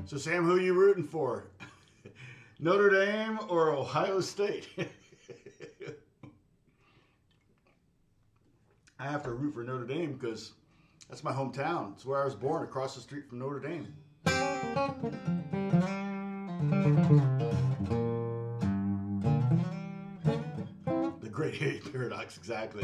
So, Sam, who are you rooting for? Notre Dame or Ohio State? I have to root for Notre Dame because that's my hometown. It's where I was born, across the street from Notre Dame. The Great Eight Paradox, exactly.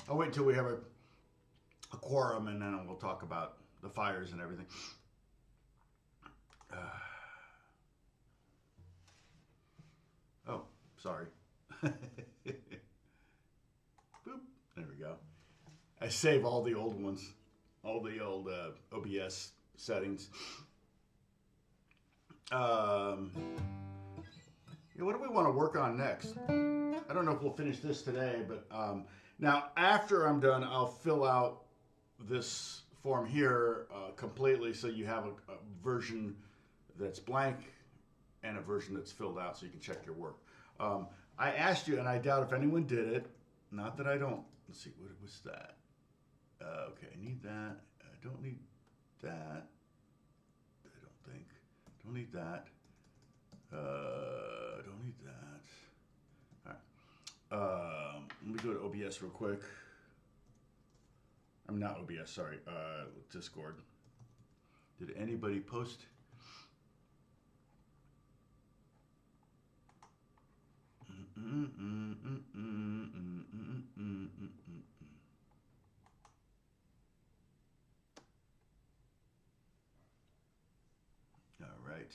I'll wait until we have a quorum and then we'll talk about the fires and everything. Oh, sorry. Boop. There we go. I save all the old ones, all the old OBS settings. Yeah, what do we want to work on next? I don't know if we'll finish this today, but now after I'm done, I'll fill out this form here completely so you have a version that's blank and a version that's filled out so you can check your work. I asked you, and I doubt if anyone did it. Not that I don't. Let's see, what was that? Okay, I need that. I don't need that. I don't think. Don't need that. Don't need that. All right. Let me go to OBS real quick. I'm not OBS, sorry. Discord. Did anybody post? All right.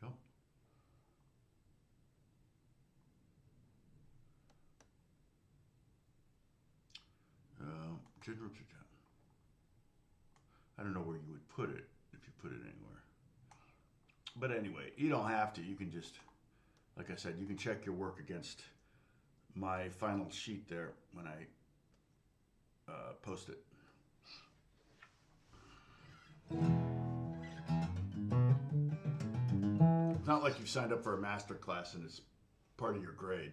Go. General. I don't know where you would put it if you put it anywhere. But anyway, you don't have to. You can just, like I said, you can check your work against my final sheet there when I post it. It's not like you've signed up for a master class and it's part of your grade.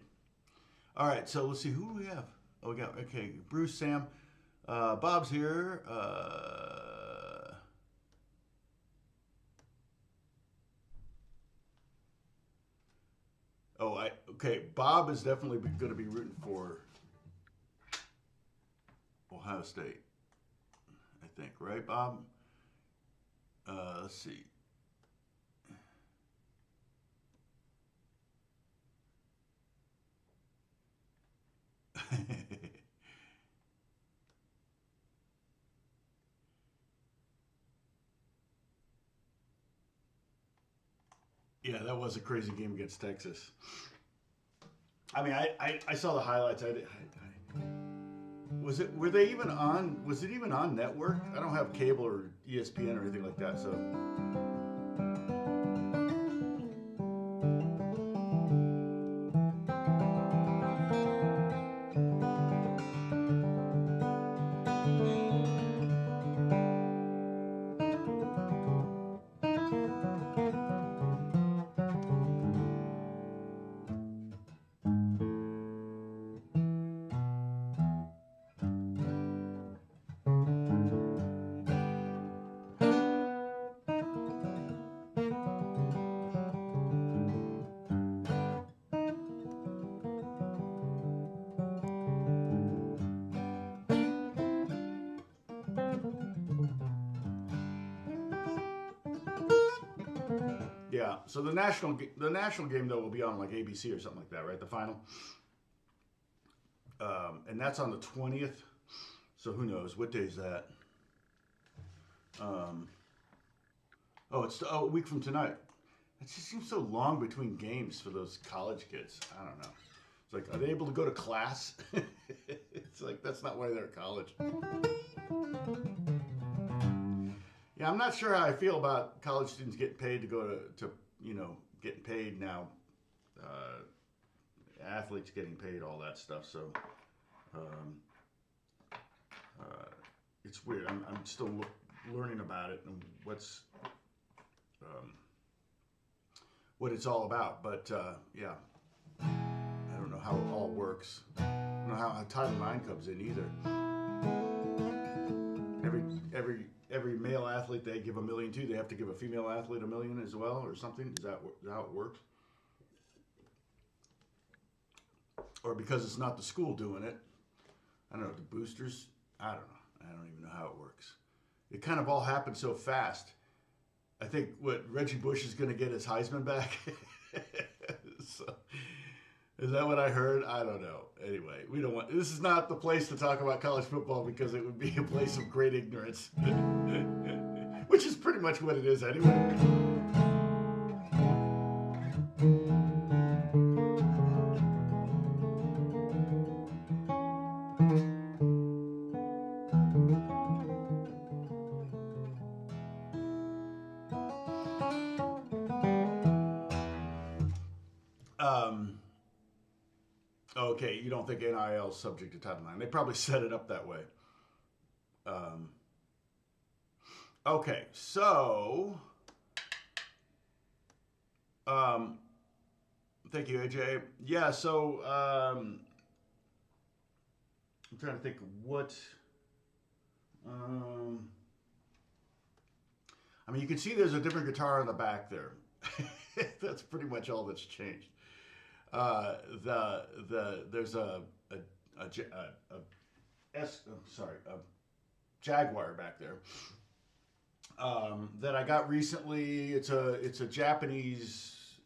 All right, so let's see, who do we have? Oh, we got, okay, Bruce, Sam, Bob's here. Okay, Bob is definitely going to be rooting for Ohio State, I think, right, Bob? Let's see. Yeah, that was a crazy game against Texas. I mean, I saw the highlights. Was it? Were they even on? Was it even on network? I don't have cable or ESPN or anything like that, so. Yeah. So the national game though will be on like ABC or something like that, right? The final. And that's on the 20th. So who knows? What day is that? Oh, it's a week from tonight. It just seems so long between games for those college kids. I don't know. It's like, are they able to go to class? It's like, that's not why they're at college. Yeah, I'm not sure how I feel about college students getting paid to go to you know, getting paid now. Athletes getting paid, all that stuff. So it's weird. I'm still learning about it and what it's all about. But yeah, I don't know how it all works. I don't know how Title IX comes in either. Every male athlete they give $1 million to, they have to give a female athlete $1 million as well, or something. Is that how it works? Or because it's not the school doing it, I don't know, the boosters, I don't know. I don't even know how it works. It kind of all happened so fast. I think Reggie Bush is going to get his Heisman back. So, is that what I heard? I don't know. Anyway, this is not the place to talk about college football because it would be a place of great ignorance. Which is pretty much what it is anyway. Okay, you don't think NIL is subject to Title IX. They probably set it up that way. Okay, so thank you, AJ. Yeah, so I'm trying to think what. I mean, you can see there's a different guitar on the back there. That's pretty much all that's changed. There's a Jaguar back there that I got recently. It's a Japanese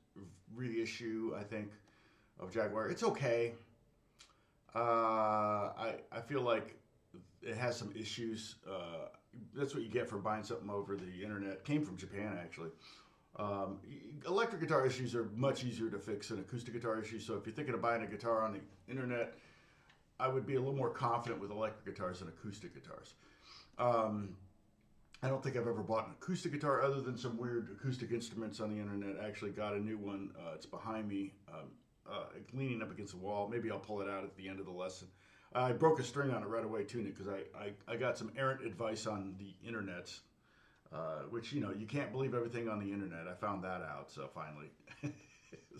reissue, I think, of Jaguar. It's okay. I feel like it has some issues. That's what you get for buying something over the internet. Came from Japan, actually. Electric guitar issues are much easier to fix than acoustic guitar issues. So if you're thinking of buying a guitar on the internet, I would be a little more confident with electric guitars than acoustic guitars. I don't think I've ever bought an acoustic guitar other than some weird acoustic instruments on the internet. I actually got a new one. It's behind me, leaning up against the wall. Maybe I'll pull it out at the end of the lesson. I broke a string on it right away, tuning it, because I got some errant advice on the internet. Which, you know, you can't believe everything on the internet. I found that out, so finally.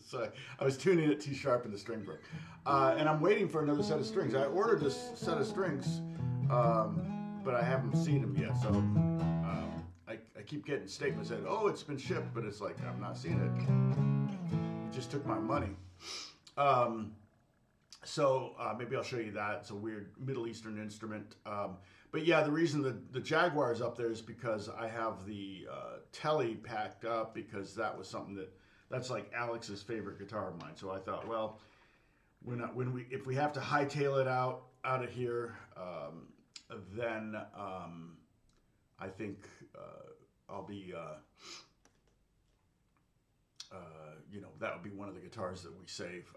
So I was tuning it too sharp and the string broke. And I'm waiting for another set of strings. I ordered this set of strings, but I haven't seen them yet. So I keep getting statements that, oh, it's been shipped, but it's like, I'm not seeing it. You just took my money. So maybe I'll show you that. It's a weird Middle Eastern instrument. But yeah, the reason the Jaguar is up there is because I have the Telly packed up, because that was something that's like Alex's favorite guitar of mine. So I thought, well, if we have to hightail it out of here, then I think I'll be you know, that would be one of the guitars that we save.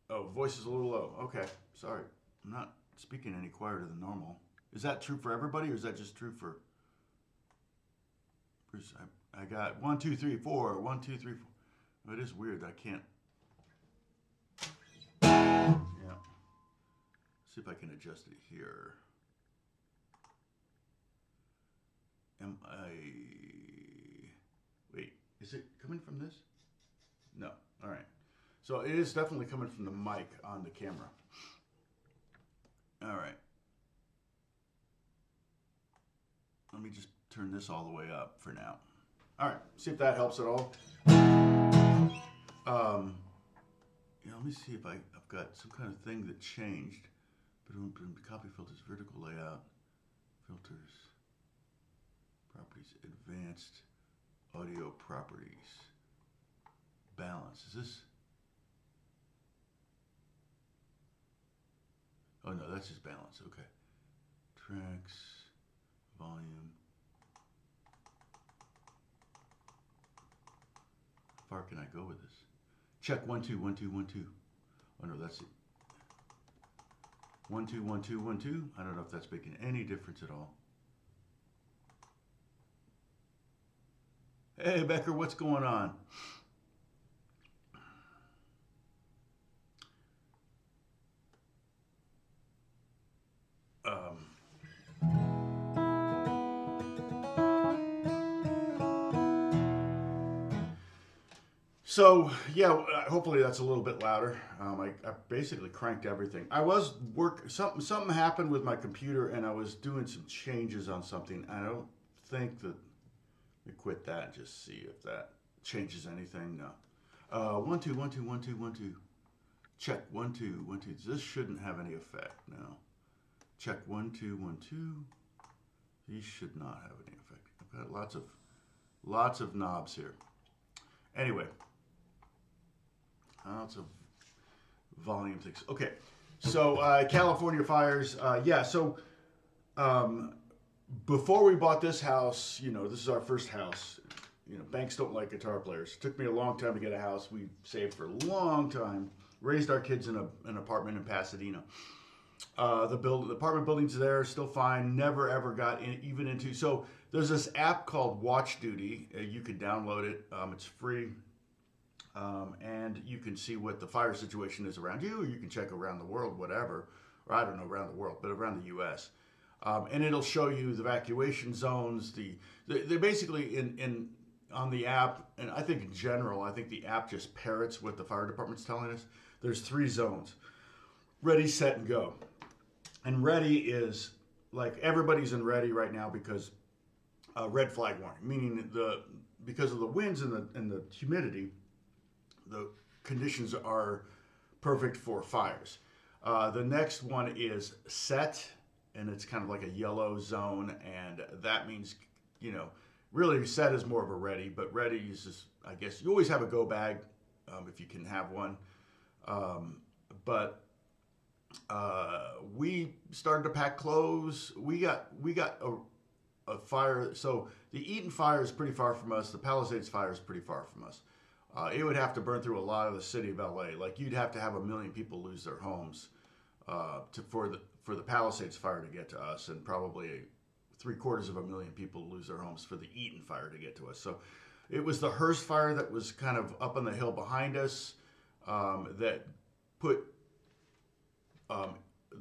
Oh, voice is a little low. Okay, sorry, I'm not speaking any quieter than normal. Is that true for everybody, or is that just true for Bruce? I got 1, 2, 3, 4. 1, 2, 3, 4. Oh, it is weird. I can't. Yeah. See if I can adjust it here. Wait, is it coming from this? No. All right. So it is definitely coming from the mic on the camera. All right. Let me just turn this all the way up for now. All right. See if that helps at all. Yeah, let me see if I've got some kind of thing that changed. Copy filters, vertical layout, filters, properties, advanced, audio properties, balance. Is this? Oh no, that's just balance. Okay. Tracks, volume. How far can I go with this? Check 1 2 1 2 1 2. Oh no, that's it. 1 2 1 2 1 2. I don't know if that's making any difference at all. Hey Becker, what's going on? So yeah, hopefully that's a little bit louder. I basically cranked everything. I was something happened with my computer, and I was doing some changes on something. I don't think that. Let me quit that and just see if that changes anything. No. 1 2 1 2 1 2 1 2. Check 1 2 1 2. This shouldn't have any effect. No. Check 1 2 1 2. These should not have any effect. I've got lots of knobs here. Anyway. Lots of volume things. Okay, so California fires. Yeah, so before we bought this house, this is our first house. Banks don't like guitar players. It took me a long time to get a house. We saved for a long time. Raised our kids in an apartment in Pasadena. The apartment buildings there still fine. Never ever got even into. So there's this app called Watch Duty. You can download it. It's free. And you can see what the fire situation is around you, or you can check around the world, whatever, or I don't know around the world, but around the U.S. And it'll show you the evacuation zones. They're basically on the app, and I think in general, I think the app just parrots what the fire department's telling us. There's 3 zones: ready, set, and go. And ready is like everybody's in ready right now because red flag warning, meaning because of the winds and the humidity. The conditions are perfect for fires. The next one is set, and it's kind of like a yellow zone, and that means, really set is more of a ready, but ready is just, I guess, you always have a go bag if you can have one. But we started to pack clothes. We got a fire. So the Eaton fire is pretty far from us. The Palisades fire is pretty far from us. It would have to burn through a lot of the city of LA. Like you'd have to have 1 million people lose their homes for the Palisades fire to get to us, and probably 750,000 people lose their homes for the Eaton fire to get to us. So it was the Hearst fire that was kind of up on the hill behind us that put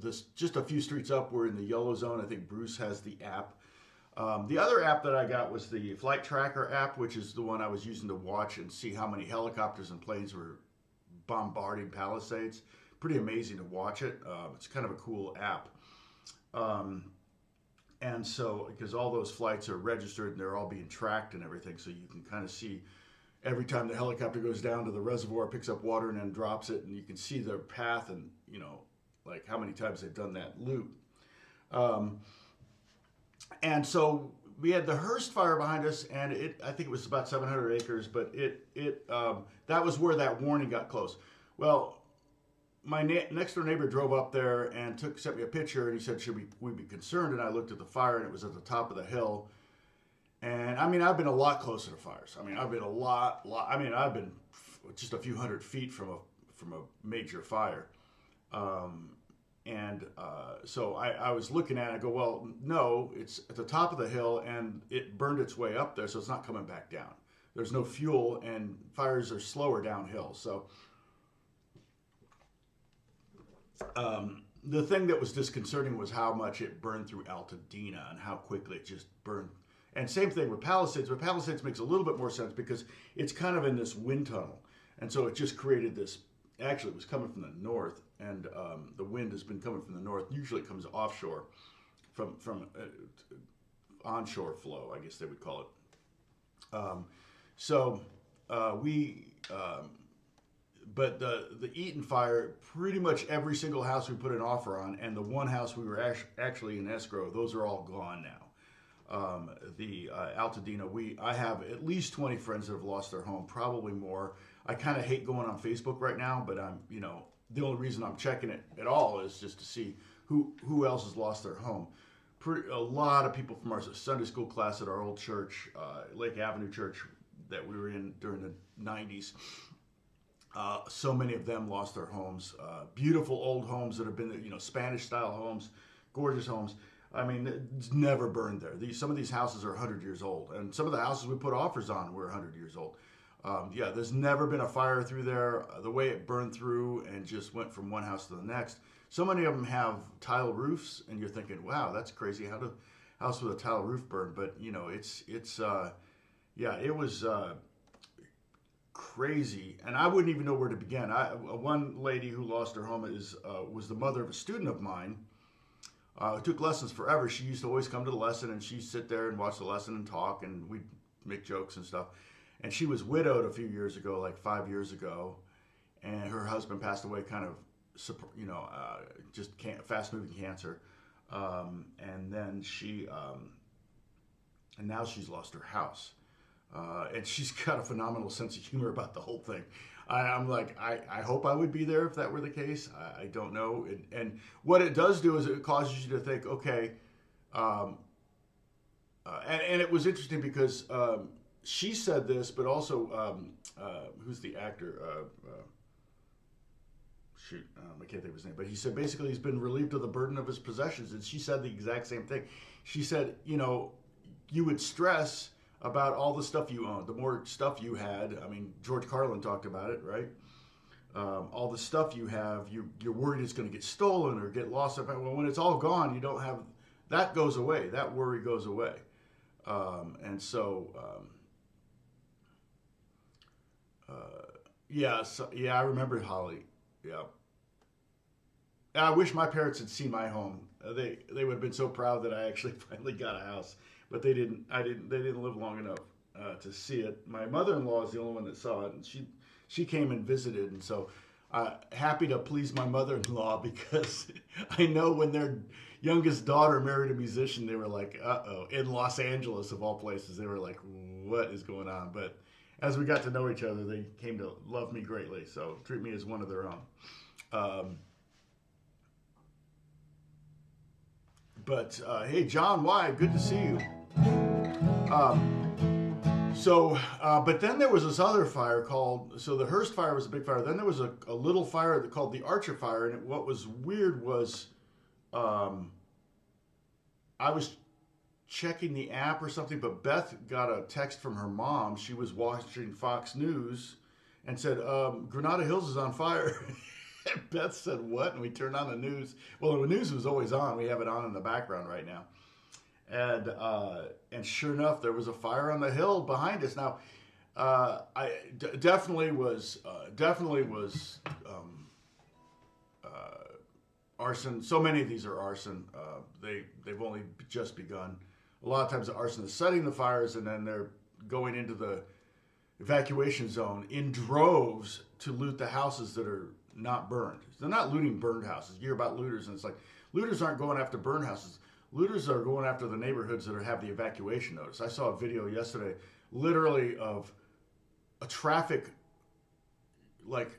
this just a few streets up. We're in the yellow zone. I think Bruce has the app. The other app that I got was the Flight Tracker app, which is the one I was using to watch and see how many helicopters and planes were bombarding Palisades. Pretty amazing to watch it. It's kind of a cool app. And so, because all those flights are registered and they're all being tracked and everything, so you can kind of see every time the helicopter goes down to the reservoir, picks up water and then drops it, and you can see their path and, like how many times they've done that loop. And so we had the Hearst fire behind us, and I think it was about 700 acres, but that was where that warning got close. Well, my next door neighbor drove up there and sent me a picture, and he said, should we be concerned? And I looked at the fire, and it was at the top of the hill. And I mean, I've been a lot closer to fires. I mean, I've been I've been just a few hundred feet from a major fire. So I was looking at it, I go, well, no, it's at the top of the hill and it burned its way up there, so it's not coming back down. There's no fuel, and fires are slower downhill. So the thing that was disconcerting was how much it burned through Altadena and how quickly it just burned. And same thing with Palisades, but Palisades makes a little bit more sense because it's kind of in this wind tunnel. And so it just created this, actually it was coming from the north, and the wind has been coming from the north. Usually it comes offshore from onshore flow, I guess they would call it. But the Eaton fire, pretty much every single house we put an offer on, and the one house we were actually in escrow, those are all gone now. The Altadena, I have at least 20 friends that have lost their home, probably more. I kind of hate going on Facebook right now, but the only reason I'm checking it at all is just to see who else has lost their home. A lot of people from our Sunday school class at our old church, Lake Avenue Church, that we were in during the 90s. So many of them lost their homes. Beautiful old homes that have been, Spanish style homes, gorgeous homes. I mean, it's never burned there. Some of these houses are 100 years old, and some of the houses we put offers on were 100 years old. There's never been a fire through there. The way it burned through and just went from one house to the next. So many of them have tile roofs, and you're thinking, wow, that's crazy. How did a house with a tile roof burn? But, it was crazy, and I wouldn't even know where to begin. One lady who lost her home was the mother of a student of mine who took lessons forever. She used to always come to the lesson, and she'd sit there and watch the lesson and talk, and we'd make jokes and stuff. And she was widowed a few years ago, like 5 years ago, and her husband passed away kind of, just fast-moving cancer. And then and now she's lost her house. And she's got a phenomenal sense of humor about the whole thing. I'm like, I hope I would be there if that were the case. I don't know. And what it does do is it causes you to think, okay, and it was interesting because she said this, but also, who's the actor? I can't think of his name, but he said basically he's been relieved of the burden of his possessions. And she said the exact same thing. She said, you would stress about all the stuff you owned. The more stuff you had, I mean, George Carlin talked about it, right? All the stuff you have, you're worried it's going to get stolen or get lost. Well, when it's all gone, you don't have, that goes away. That worry goes away. I remember Holly. Yeah. I wish my parents had seen my home. They would have been so proud that I actually finally got a house, but they didn't. They didn't live long enough to see it. My mother-in-law is the only one that saw it, and she came and visited, and so happy to please my mother-in-law because I know when their youngest daughter married a musician, they were like, uh-oh, in Los Angeles of all places, they were like, what is going on? But as we got to know each other, they came to love me greatly, so treat me as one of their own. Hey, John Y., good to see you. But then there was this other fire so the Hearst fire was a big fire. Then there was a little fire called the Archer fire, and what was weird was I was checking the app or something, but Beth got a text from her mom. She was watching Fox News and said, Granada Hills is on fire. And Beth said, what? And we turned on the news. Well, the news was always on. We have it on in the background right now. And sure enough, there was a fire on the hill behind us. Now, definitely was arson. So many of these are arson. They've only just begun. A lot of times the arson is setting the fires, and then they're going into the evacuation zone in droves to loot the houses that are not burned. They're not looting burned houses. You hear about looters, and it's like, looters aren't going after burned houses. Looters are going after the neighborhoods that have the evacuation notice. I saw a video yesterday, literally of a traffic, like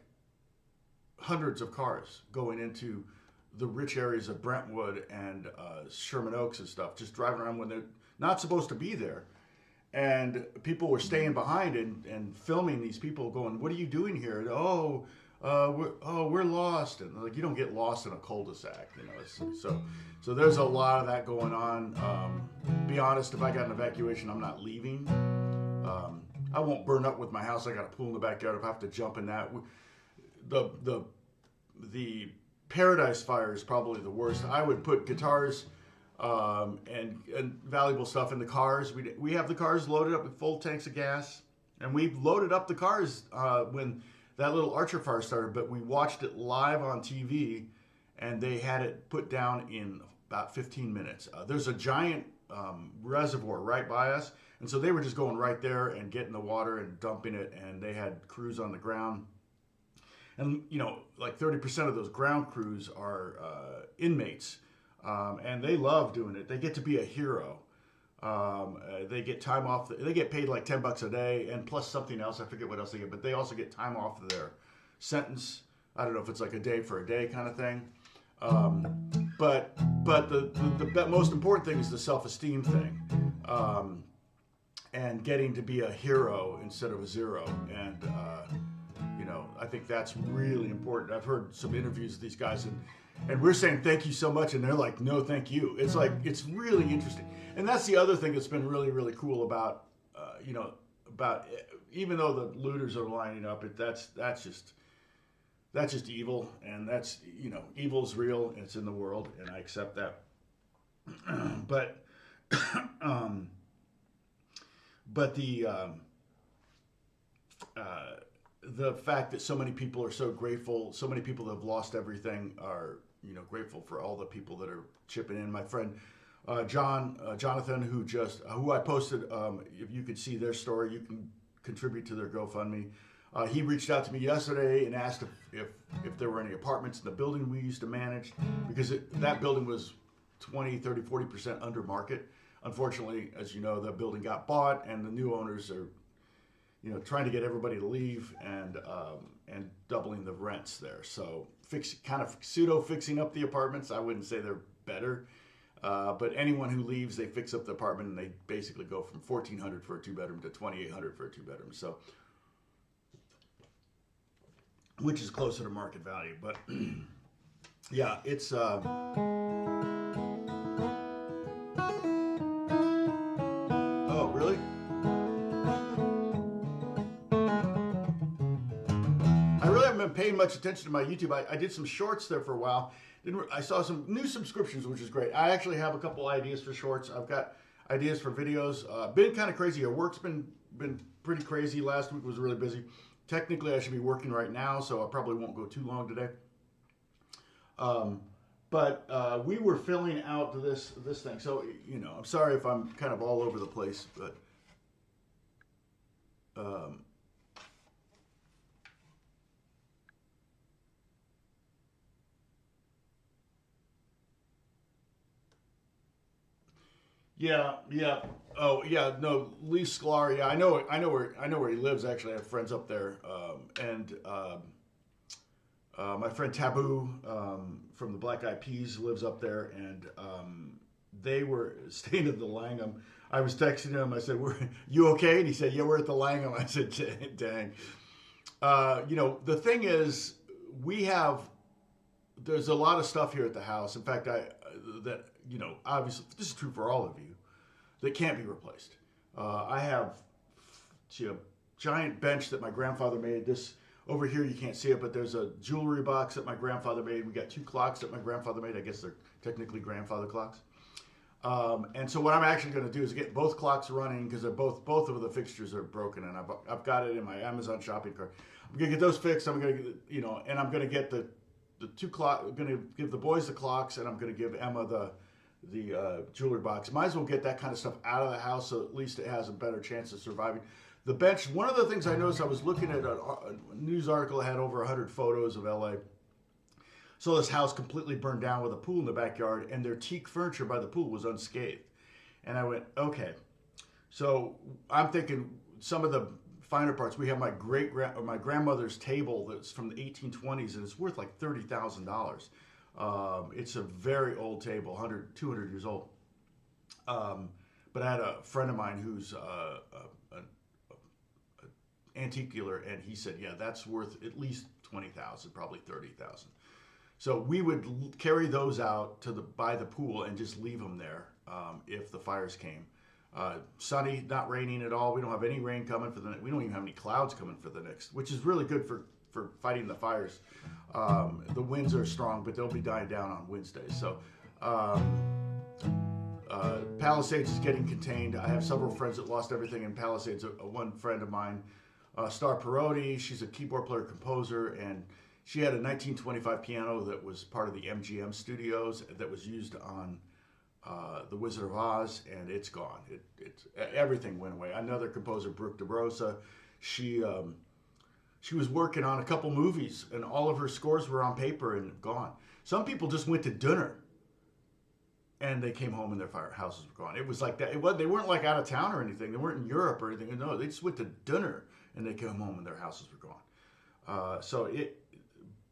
hundreds of cars going into the rich areas of Brentwood and Sherman Oaks and stuff, just driving around when they're not supposed to be there. And people were staying behind and filming these people going, what are you doing here? And, we're lost. And like, you don't get lost in a cul-de-sac, So there's a lot of that going on. Be honest, if I got an evacuation, I'm not leaving. I won't burn up with my house. I got a pool in the backyard. If I have to jump in that, the Paradise fire is probably the worst. I would put guitars and valuable stuff in the cars. We have the cars loaded up with full tanks of gas, and we loaded up the cars when that little Archer fire started, but we watched it live on TV, and they had it put down in about 15 minutes. There's a giant reservoir right by us, and so they were just going right there and getting the water and dumping it, and they had crews on the ground. And, like 30% of those ground crews are inmates, and they love doing it. They get to be a hero. They get time off. They get paid like $10 a day, and plus something else. I forget what else they get, but they also get time off of their sentence I don't know if it's like a day for a day kind of thing. But the most important thing is the self-esteem thing, and getting to be a hero instead of a zero. And you know, I think that's really important. I've heard some interviews with these guys, and we're saying thank you so much, and they're like, no, thank you. It's like, it's really interesting. And that's the other thing that's been really, really cool about, you know, about, even though the looters are lining up, that's just evil, and that's, you know, evil's real, and it's in the world, and I accept that. but but the fact that so many people are so grateful, so many people that have lost everything are, you know, grateful for all the people that are chipping in. My friend Jonathan, who I posted, if you could see their story, you can contribute to their GoFundMe. He reached out to me yesterday and asked if there were any apartments in the building we used to manage, because that building was 20, 30, 40% under market. Unfortunately, as you know, the building got bought, and the new owners are, you know, trying to get everybody to leave, and doubling the rents there. So kind of pseudo fixing up the apartments. I wouldn't say they're better, but anyone who leaves, they fix up the apartment, and they basically go from $1,400 for a 2-bedroom to $2,800 for a 2-bedroom. So, which is closer to market value. But yeah, it's oh, really? I really haven't been paying much attention to my YouTube. I did some shorts there for a while. I saw some new subscriptions, which is great. I actually have a couple ideas for shorts. I've got ideas for videos. Been kind of crazy. Our work's been pretty crazy. Last week was really busy. Technically, I should be working right now, so I probably won't go too long today. But we were filling out this thing. So, you know, I'm sorry if I'm kind of all over the place, but yeah. Oh, yeah. No, Lee Sklar. Yeah, I know where he lives. Actually, I have friends up there, and my friend Taboo from the Black Eyed Peas lives up there, and they were staying at the Langham. I was texting him. I said, "You okay?" And he said, "Yeah, we're at the Langham." I said, "Dang." You know, the thing is, there's a lot of stuff here at the house. In fact, you know, obviously, this is true for all of you, that can't be replaced. I have a giant bench that my grandfather made. This over here, you can't see it, but there's a jewelry box that my grandfather made. We got 2 clocks that my grandfather made. I guess they're technically grandfather clocks. And so what I'm actually going to do is get both clocks running, because both of the fixtures are broken, and I've got it in my Amazon shopping cart. I'm going to get those fixed. I'm going to, you know, and I'm going to get the 2 clock. I'm going to give the boys the clocks, and I'm going to give Emma the jewelry box. Might as well get that kind of stuff out of the house, so at least it has a better chance of surviving. The bench, one of the things I noticed, I was looking at a news article that had over 100 photos of LA. So this house completely burned down with a pool in the backyard, and their teak furniture by the pool was unscathed. And I went, okay. So I'm thinking some of the finer parts. We have my grandmother's table that's from the 1820s, and it's worth like $30,000. It's a very old table, 200 years old. But I had a friend of mine who's an antique dealer, and he said, yeah, that's worth at least $20,000, probably $30,000. So we would carry those out by the pool and just leave them there if the fires came. Sunny, not raining at all. We don't have any rain coming we don't even have any clouds coming for the next, which is really good for fighting the fires. The winds are strong, but they'll be dying down on Wednesday. So Palisades is getting contained. I have several friends that lost everything in Palisades. One friend of mine, Star Perotti, she's a keyboard player, composer, and she had a 1925 piano that was part of the MGM studios that was used on The Wizard of Oz, and it's gone. Everything went away. Another composer, Brooke DeBrosa, she was working on a couple movies, and all of her scores were on paper and gone. Some people just went to dinner, and they came home and their houses were gone. It was like that. They weren't like out of town or anything. They weren't in Europe or anything. No, they just went to dinner, and they came home and their houses were gone. So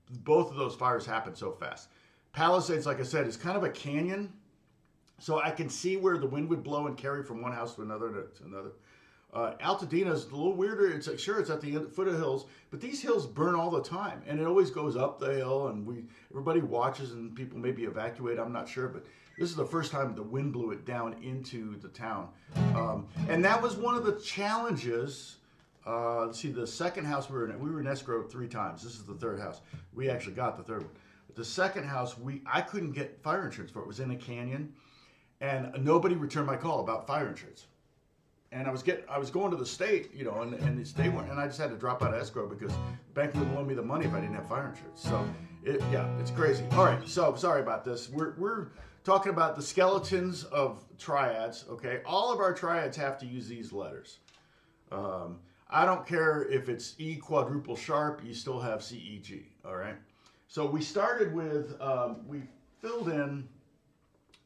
both of those fires happen so fast. Palisades, like I said, is kind of a canyon, so I can see where the wind would blow and carry from one house to another to another. Altadena is a little weirder. It's like, sure, it's at the foot of hills, but these hills burn all the time, and it always goes up the hill, and everybody watches, and people maybe evacuate. I'm not sure, but this is the first time the wind blew it down into the town, and that was one of the challenges. Let's see, the second house we were in escrow 3 times. This is the third house. We actually got the third one. But the second house, I couldn't get fire insurance for it. It was in a canyon, and nobody returned my call about fire insurance. And I was going to the state, you know, and the state went, and I just had to drop out of escrow because the bank wouldn't loan me the money if I didn't have fire insurance. So, it's crazy. All right, so sorry about this. We're talking about the skeletons of triads. Okay, all of our triads have to use these letters. I don't care if it's E quadruple sharp, you still have C, E, G. All right. So we started with we filled in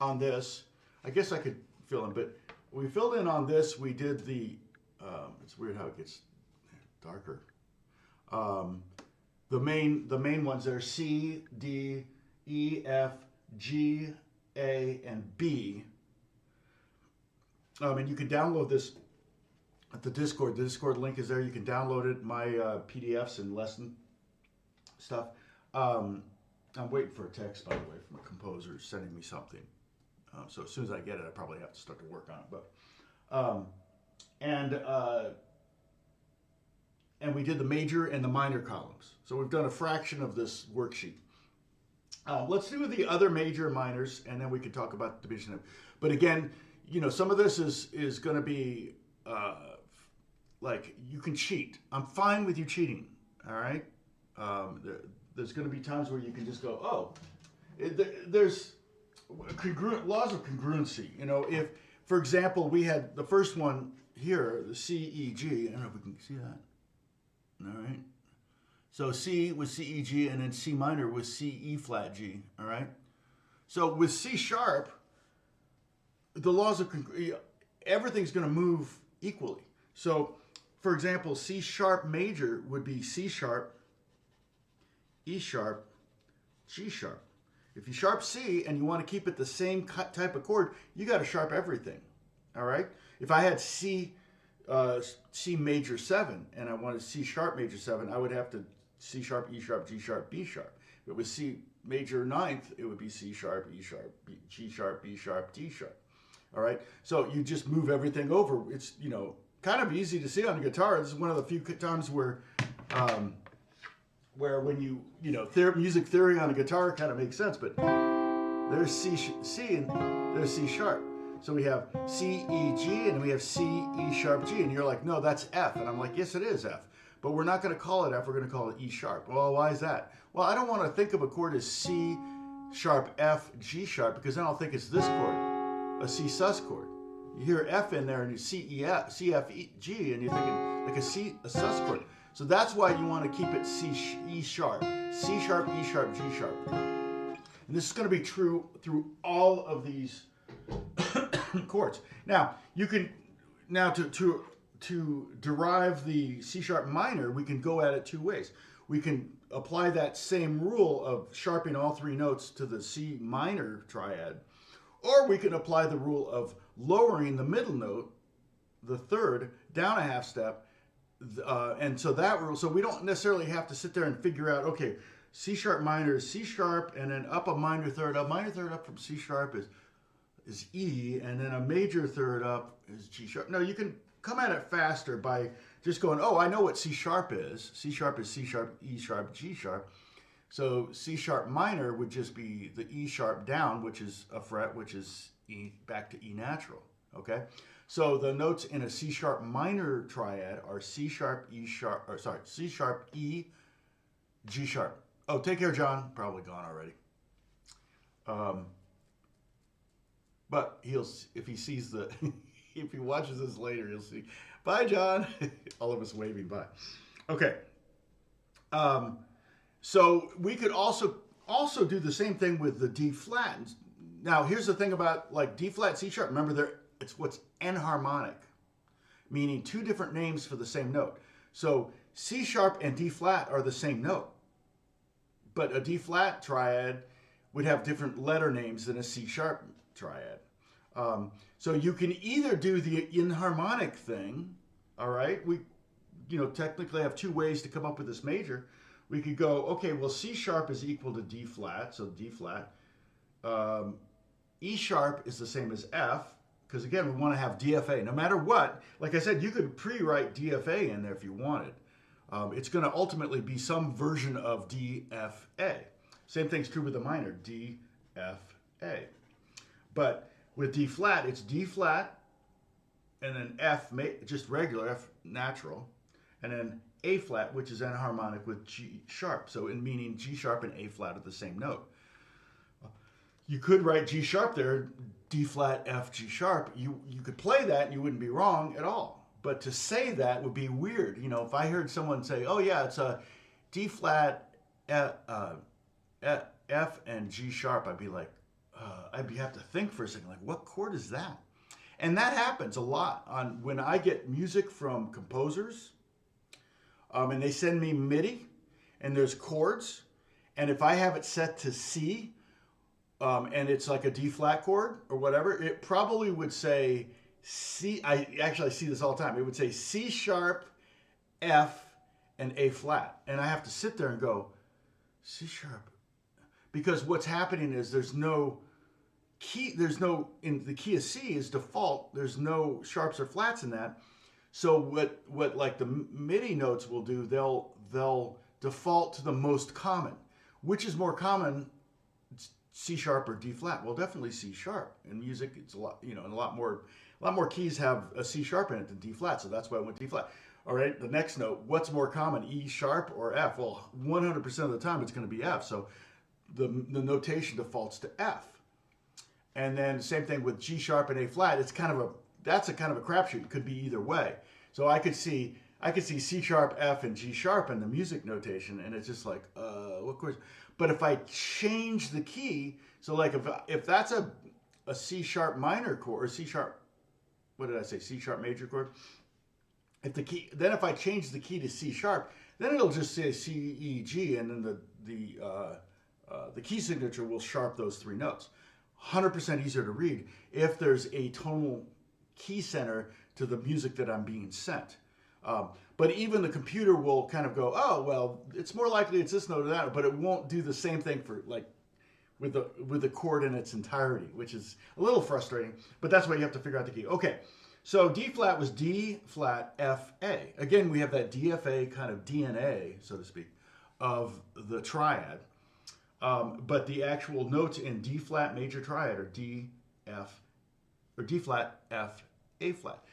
on this. I guess I could fill in, but. We filled in on this. We did the, it's weird how it gets darker. The main ones are C, D, E, F, G, A, and B. And you can download this at the Discord. The Discord link is there. You can download it, my PDFs and lesson stuff. I'm waiting for a text, by the way, from a composer sending me something. So as soon as I get it, I probably have to start to work on it. But and we did the major and the minor columns. So we've done a fraction of this worksheet. Let's do the other major and minors, and then we can talk about the division. But again, you know, some of this is going to be like you can cheat. I'm fine with you cheating. All right. There's going to be times where you can just go, oh, there's laws of congruency. You know, if, for example, we had the first one here, the C, E, G. I don't know if we can see that. All right. So C was C, E, G, and then C minor was C, E flat, G. All right. So with C sharp, the laws of everything's going to move equally. So, for example, C sharp major would be C sharp, E sharp, G sharp. If you sharp C and you want to keep it the same type of chord, you got to sharp everything. All right. If I had C major 7 and I wanted C sharp major 7, I would have to C sharp, E sharp, G sharp, B sharp. If it was C major 9th, it would be C sharp, E sharp, G sharp, B sharp, D sharp. All right. So you just move everything over. It's, you know, kind of easy to see on the guitar. This is one of the few times where when you know, music theory on a guitar kind of makes sense, but there's C and there's C sharp. So we have C, E, G, and we have C, E sharp, G, and you're like, no, that's F. And I'm like, yes, it is F. But we're not going to call it F, we're going to call it E sharp. Well, why is that? Well, I don't want to think of a chord as C sharp, F, G sharp, because then I'll think it's this chord, a C sus chord. You hear F in there and you C, E, F, C, F, E, G, and you're thinking like a sus chord. So that's why you want to keep it C, E sharp, C sharp, E sharp, G sharp. And this is going to be true through all of these chords. Now, you can, to derive the C sharp minor, we can go at it 2 ways. We can apply that same rule of sharping all 3 notes to the C minor triad, or we can apply the rule of lowering the middle note, the third, down a half step, and so that rule, so we don't necessarily have to sit there and figure out, okay, C sharp minor is C sharp, and then up a minor third up from C sharp is E, and then a major third up is G sharp. No, you can come at it faster by just going, oh, I know what C sharp is. C sharp is C sharp, E sharp, G sharp. So C sharp minor would just be the E sharp down, which is a fret, which is E back to E natural, okay? So the notes in a C sharp minor triad are C sharp, E sharp, or sorry, C sharp, E, G sharp. Oh, take care, John. Probably gone already. But if he sees the, if he watches this later, he'll see. Bye, John. All of us waving bye. Okay. So we could also do the same thing with the D flat. Now, here's the thing about like D flat, C sharp. Remember, it's what's enharmonic, meaning 2 different names for the same note. So C sharp and D flat are the same note, but a D flat triad would have different letter names than a C sharp triad. So you can either do the inharmonic thing, all right? We, technically have two ways to come up with this major. We could go, okay, well, C sharp is equal to D flat, so D flat. E sharp is the same as F, because again, we want to have DFA. No matter what, like I said, you could pre-write DFA in there if you wanted. It's going to ultimately be some version of DFA. Same thing's true with the minor, DFA. But with D flat, it's D flat, and then F, just regular F natural, and then A flat, which is enharmonic with G sharp. So in meaning G sharp and A flat are the same note. You could write G sharp there, D flat, F, G sharp. You could play that and you wouldn't be wrong at all. But to say that would be weird. If I heard someone say, oh yeah, it's a D flat, F and G sharp, I'd be like, I'd have to think for a second, like, what chord is that? And that happens a lot when I get music from composers, and they send me MIDI, and there's chords, and if I have it set to C, and it's like a D flat chord or whatever, it probably would say C. I actually see this all the time. It would say C sharp, F, and A flat, and I have to sit there and go C sharp, because what's happening is there's no key. In the key of C is default. There's no sharps or flats in that. So what like the MIDI notes will do, they'll default to the most common. Which is more common? C sharp or D flat? Well, definitely C sharp. In music, it's a lot, and a lot more keys have a C sharp in it than D flat, so that's why I went D flat. All right, the next note, what's more common, E sharp or F? Well, 100% of the time it's going to be F, so the notation defaults to F. And then same thing with G sharp and A flat. That's a kind of a crapshoot. It could be either way. So I could see C sharp, F, and G sharp in the music notation, and it's just like, what chords? But if I change the key, so like if that's a C sharp minor chord, or C sharp, what did I say? C sharp major chord. If I change the key to C sharp, then it'll just say C, E, G, and then the key signature will sharp those three notes. 100% easier to read if there's a tonal key center to the music that I'm being sent. But even the computer will kind of go, oh, well, it's more likely it's this note or that, but it won't do the same thing for like with the chord in its entirety, which is a little frustrating, but that's why you have to figure out the key. Okay, so D flat was D flat, F, A. Again, we have that DFA kind of DNA, so to speak, of the triad. But the actual notes in D flat major triad are D, F, or D flat, F, A flat.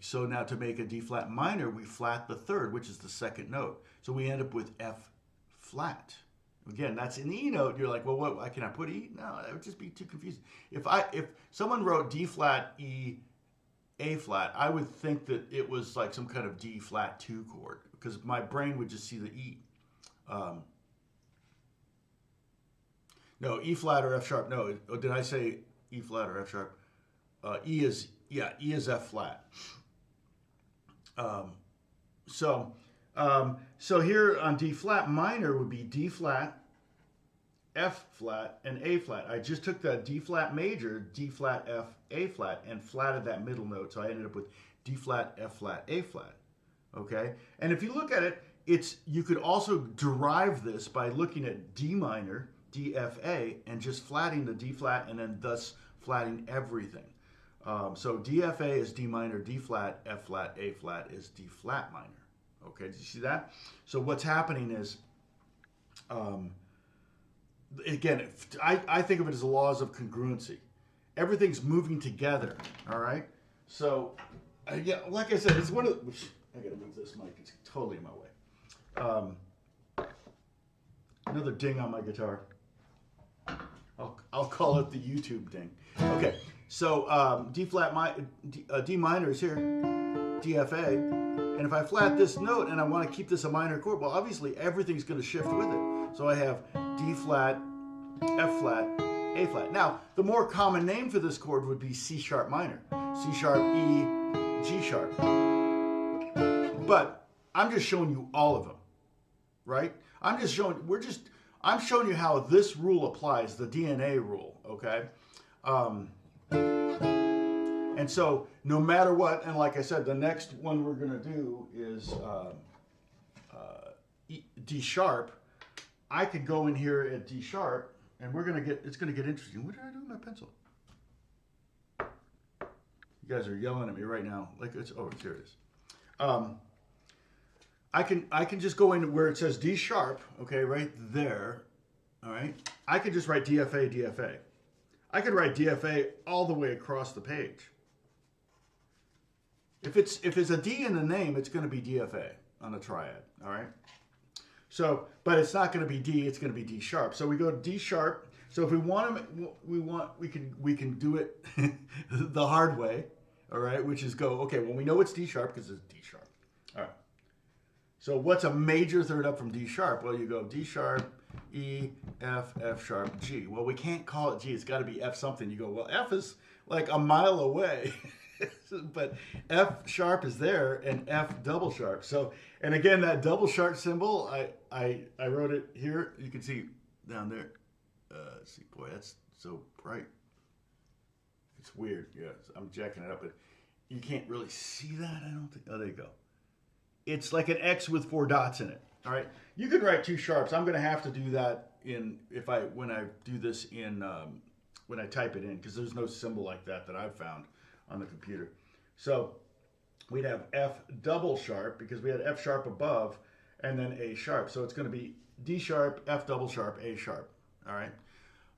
So now to make a D flat minor, we flat the third, which is the second note. So we end up with F flat. Again, that's an E note. You're like, well, what? Can I put E? No, that would just be too confusing. If someone wrote D flat, E, A flat, I would think that it was like some kind of D flat 2 chord, because my brain would just see the E. No, E flat or F sharp. No, did I say E flat or F sharp? E is F flat. So here on D flat minor would be D flat, F flat, and A flat. I just took the D flat major, D flat, F, A flat, and flatted that middle note. So I ended up with D flat, F flat, A flat. Okay? And if you look at it, you could also derive this by looking at D minor, D, F, A, and just flatting the D flat, and then thus flatting everything. So DFA is D minor, D flat, F flat, A flat is D flat minor. Okay, did you see that? So what's happening is, again, I think of it as the laws of congruency. Everything's moving together, all right? So, yeah, like I said, it's one of the, I gotta move this mic, it's totally in my way. Another ding on my guitar. I'll call it the YouTube ding. Okay, so D minor is here, DFA, and if I flat this note and I want to keep this a minor chord, well, obviously everything's going to shift with it. So I have D flat, F flat, A flat. Now, the more common name for this chord would be C sharp minor, C sharp, E, G sharp. But I'm just showing you all of them, right? I'm just showing, I'm showing you how this rule applies, the DNA rule, okay? And so no matter what, and like I said, the next one we're going to do is D sharp. I could go in here at D sharp, and it's going to get interesting. What did I do with my pencil? You guys are yelling at me right now. Like it's here it is. I can just go in where it says D sharp, okay, right there. All right. I could just write DFA, DFA. I could write DFA all the way across the page. If it's a D in the name, it's going to be DFA on a triad. All right. So, but it's not going to be D. It's going to be D sharp. So we go to D sharp. So if we we can do it the hard way. All right, which is go, okay, well, we know it's D sharp because it's D sharp. All right. So what's a major third up from D sharp? Well, you go D sharp, E, F, F sharp, G. Well, we can't call it G. It's got to be F something. You go, well, F is like a mile away. But F sharp is there and F double sharp. So, and again, that double sharp symbol, I wrote it here. You can see down there. Let's see, boy, that's so bright. It's weird. Yeah, I'm jacking it up, but you can't really see that, I don't think. Oh, there you go. It's like an X with 4 dots in it. All right. You could write 2 sharps. I'm going to have to do that when I do this when I type it in, because there's no symbol like that I've found on the computer. So we'd have F double sharp because we had F sharp above and then A sharp. So it's going to be D sharp, F double sharp, A sharp. All right.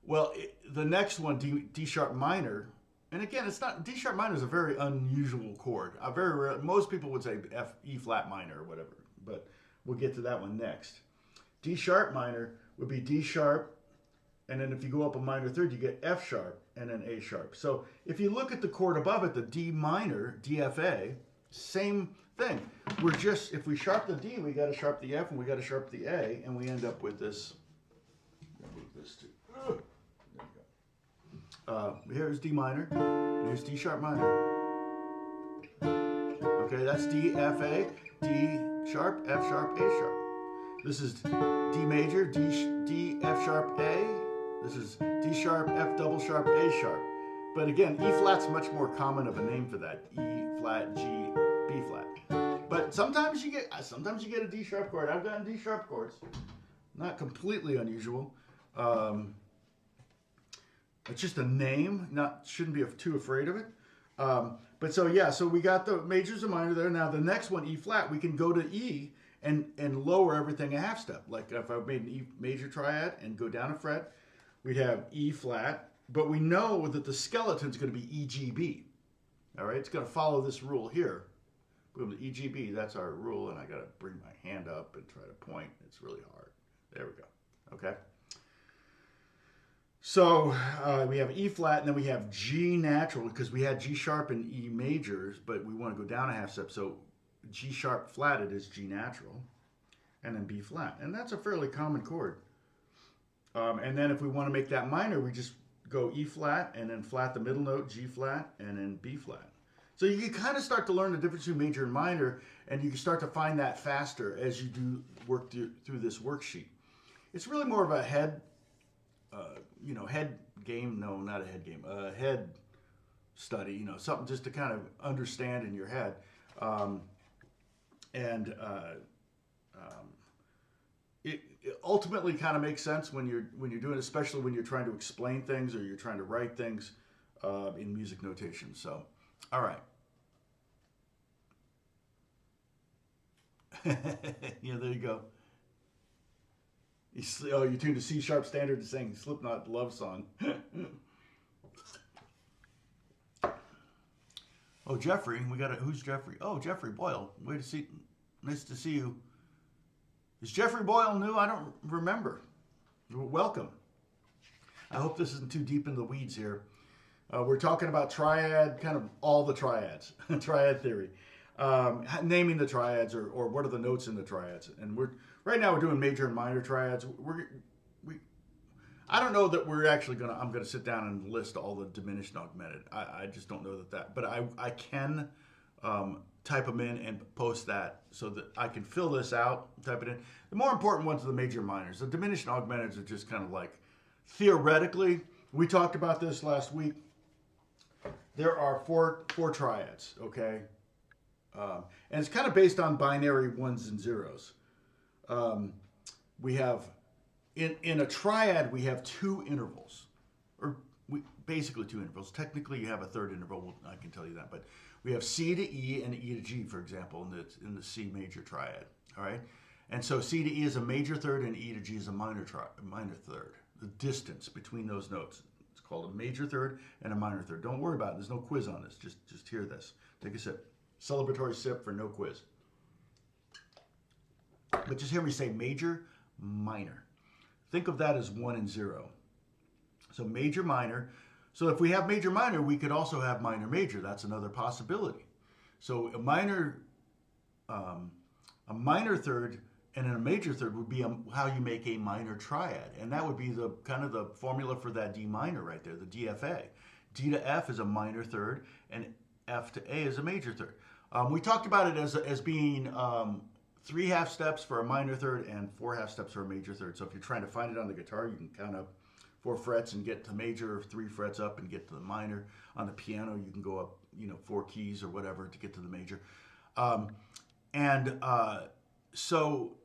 Well, the next one, D sharp minor. And again, it's not, D sharp minor is a very unusual chord. Very rare. Most people would say E flat minor or whatever, but we'll get to that one next. D sharp minor would be D sharp, and then if you go up a minor third, you get F sharp and then A sharp. So if you look at the chord above it, the D minor, DFA, same thing. If we sharp the D, we got to sharp the F and we got to sharp the A, and we end up with this. Move this too. Here's D minor, and here's D sharp minor. Okay, that's D, F, A, D sharp, F sharp, A sharp. This is D major, D, F sharp, A. This is D sharp, F double sharp, A sharp. But again, E flat's much more common of a name for that. E flat, G, B flat. But sometimes you get a D sharp chord. I've gotten D sharp chords. Not completely unusual. It's just a name. Shouldn't be too afraid of it. But so yeah, so we got the majors and minor there. Now the next one, E flat, we can go to E and lower everything a half step. Like if I made an E major triad and go down a fret, we'd have E flat. But we know that the skeleton's going to be E, G, B. All right, it's going to follow this rule here. Boom, E, G, B. That's our rule, and I got to bring my hand up and try to point. It's really hard. There we go. Okay. So we have E flat, and then we have G natural, because we had G sharp and E majors, but we want to go down a half step. So G sharp flatted is G natural, and then B flat. And that's a fairly common chord. And then if we want to make that minor, we just go E flat, and then flat the middle note, G flat, and then B flat. So you can kind of start to learn the difference between major and minor, and you can start to find that faster as you do work through this worksheet. It's really more of a head game. No, not a head game. Head study. Something just to kind of understand in your head, it ultimately kind of makes sense when you're doing, especially when you're trying to explain things or you're trying to write things in music notation. So, all right. Yeah, there you go. You tuned to C sharp standard to sing Slipknot love song. Oh, Jeffrey, who's Jeffrey? Oh, Jeffrey Boyle. Nice to see you. Is Jeffrey Boyle new? I don't remember. Welcome. I hope this isn't too deep in the weeds here. We're talking about triad, kind of all the triads, triad theory. Naming the triads or what are the notes in the triads. And right now we're doing major and minor triads. I don't know that we're actually I'm gonna sit down and list all the diminished and augmented. I just don't know that. But I can type them in and post that so that I can fill this out, type it in. The more important ones are the major minors. The diminished and augmenteds are just kind of like, theoretically, we talked about this last week. There are four triads, okay? And it's kind of based on binary ones and zeros. We have, in a triad, we have two intervals, or basically two intervals. Technically, you have a third interval, I can tell you that, but we have C to E and E to G, for example, in the C major triad, all right? And so C to E is a major third and E to G is a minor third. The distance between those notes. It's called a major third and a minor third. Don't worry about it. There's no quiz on this. Just hear this. Take a sip. Celebratory sip for no quiz. But just hear me say major, minor. Think of that as 1 and 0. So major, minor. So if we have major, minor, we could also have minor, major. That's another possibility. So a minor third and a major third would be how you make a minor triad. And that would be the kind of the formula for that D minor right there, the DFA. D to F is a minor third, and F to A is a major third. We talked about it as being 3 half steps for a minor third and 4 half steps for a major third. So if you're trying to find it on the guitar, you can count up 4 frets and get to major, 3 frets up and get to the minor. On the piano, you can go up, 4 keys or whatever to get to the major. So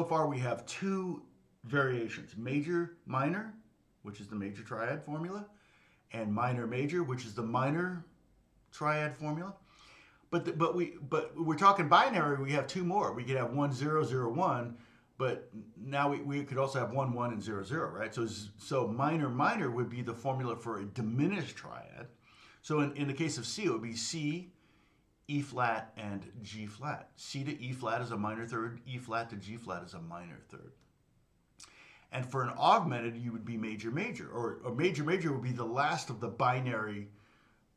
far we have 2 variations: major, minor, which is the major triad formula, and minor, major, which is the minor triad formula. But we're talking binary. We have 2 more. We could have 1 0 0 1, but now we could also have 1 1 and 0 0, right? So minor would be the formula for a diminished triad. So in the case of C, it would be C, E flat, and G flat. C to E flat is a minor third. E flat to G flat is a minor third. And for an augmented, you would be major, major, or major, major would be the last of the binary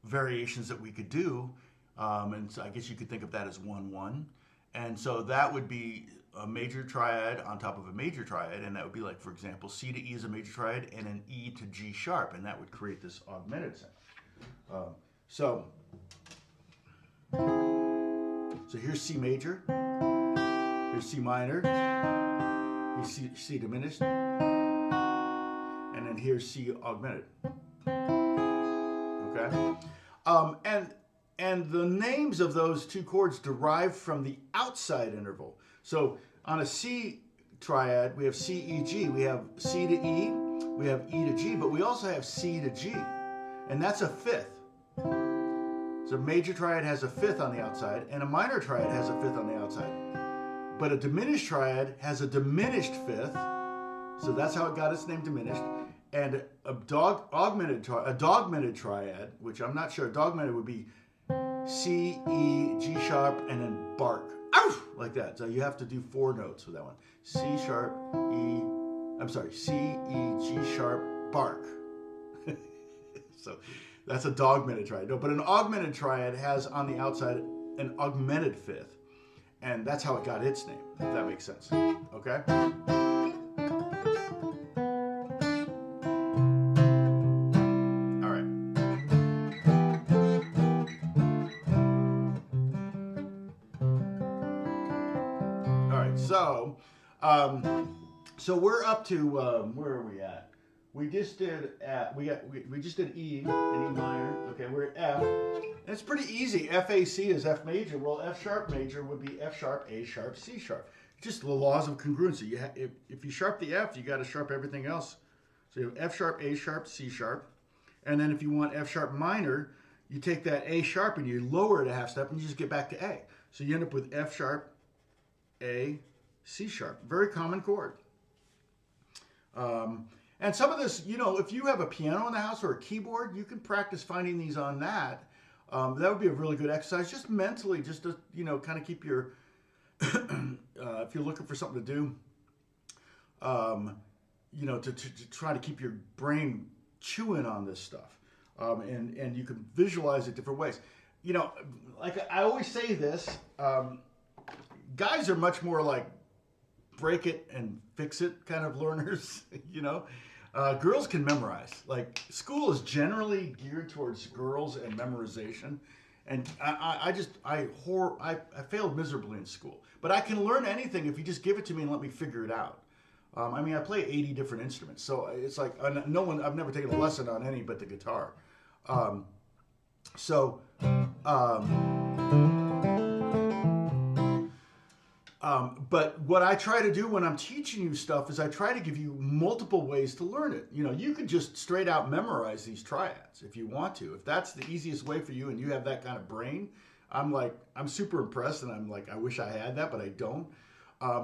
variations that we could do. And so I guess you could think of that as 1 1. And so that would be a major triad on top of a major triad, and that would be like, for example, C to E is a major triad, and an E to G sharp, and that would create this augmented sound. So here's C major, here's C minor, here's C diminished, and then here's C augmented. Okay? And the names of those 2 chords derive from the outside interval. So on a C triad, we have C, E, G. We have C to E, we have E to G, but we also have C to G, and that's a 5th. So a major triad has a 5th on the outside, and a minor triad has a 5th on the outside. But a diminished triad has a diminished 5th, so that's how it got its name, diminished. And a dogmented triad, which I'm not sure, dogmented would be C, E, G sharp, and then bark. Ow! Like that. So you have to do 4 notes with that one. C, E, G sharp, bark. So that's a dogmented triad. No, but an augmented triad has on the outside an augmented 5th. And that's how it got its name, if that makes sense. Okay? So we're up to where are we at? We just did E and E minor. Okay, we're at F. And it's pretty easy. FAC is F major. Well, F sharp major would be F sharp, A sharp, C sharp. Just the laws of congruency. If you sharp the F, you got to sharp everything else. So you have F sharp, A sharp, C sharp, and then if you want F sharp minor, you take that A sharp and you lower it a half step, and you just get back to A. So you end up with F sharp, A, C sharp. Very common chord. And some of this, if you have a piano in the house or a keyboard, you can practice finding these on that. That would be a really good exercise, just mentally, just to, kind of keep your, if you're looking for something to do, to try to keep your brain chewing on this stuff. And you can visualize it different ways. Like I always say this, guys are much more like break it and fix it kind of learners, Girls can memorize. Like, school is generally geared towards girls and memorization. And I failed miserably in school. But I can learn anything if you just give it to me and let me figure it out. I mean, I play 80 different instruments, so it's like I've never taken a lesson on any but the guitar. Um, so, but what I try to do when I'm teaching you stuff is I try to give you multiple ways to learn it. You know, you could just straight out memorize these triads if you want to. If that's the easiest way for you and you have that kind of brain, I'm super impressed, and I'm like, I wish I had that, but I don't.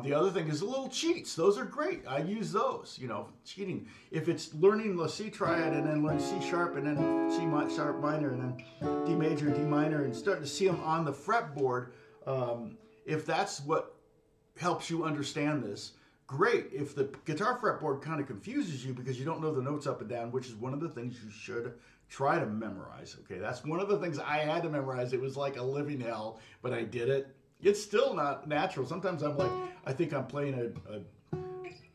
The other thing is the little cheats. Those are great. I use those, you know, cheating. If it's learning the C triad and then learn C sharp and then C sharp minor and then D major, D minor, and starting to see them on the fretboard, if that's what helps you understand this, great. If the guitar fretboard kind of confuses you because you don't know the notes up and down, which is one of the things you should try to memorize. Okay, that's one of the things I had to memorize. It was like a living hell, but I did it. It's still not natural. Sometimes I'm like, I think I'm playing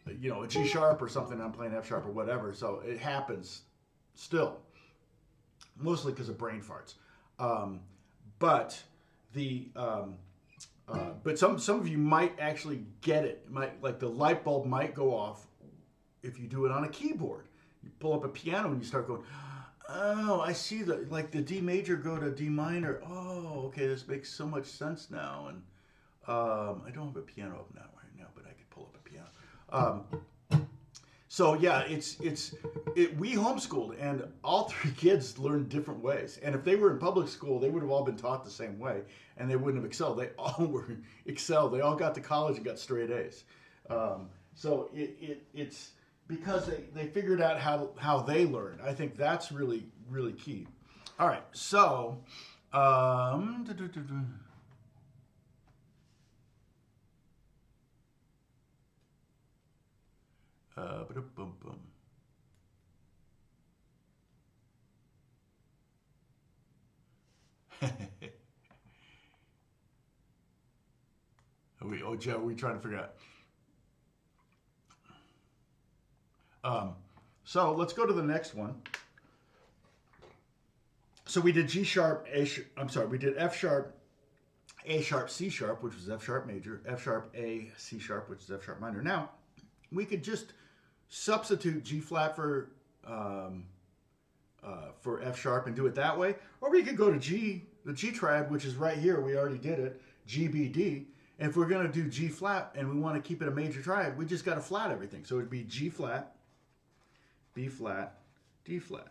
a G sharp or something. I'm playing F sharp or whatever. So it happens still, mostly because of brain farts. But some of you might actually get it. Like the light bulb might go off if you do it on a keyboard. You pull up a piano and you start going, oh, I see like the D major go to D minor. Oh, okay, this makes so much sense now. And I don't have a piano up right now, but I could pull up a piano. So yeah, we homeschooled, and all three kids learned different ways. And if they were in public school, they would have all been taught the same way, and they wouldn't have excelled. They all were excelled. They all got to college and got straight A's. So it's because they figured out how they learn. I think that's really, really key. All right, so Joe, we trying to figure out. So let's go to the next one. So we did G sharp, we did F sharp, A sharp, C sharp, which was F sharp major, F sharp, A, C sharp, which is F sharp minor. Now, we could just substitute G flat for F sharp and do it that way, or we could go to the G triad, which is right here. We already did it, G, B, D. And if we're going to do G flat and we want to keep it a major triad, we just got to flat everything. So it'd be G flat, B flat, D flat.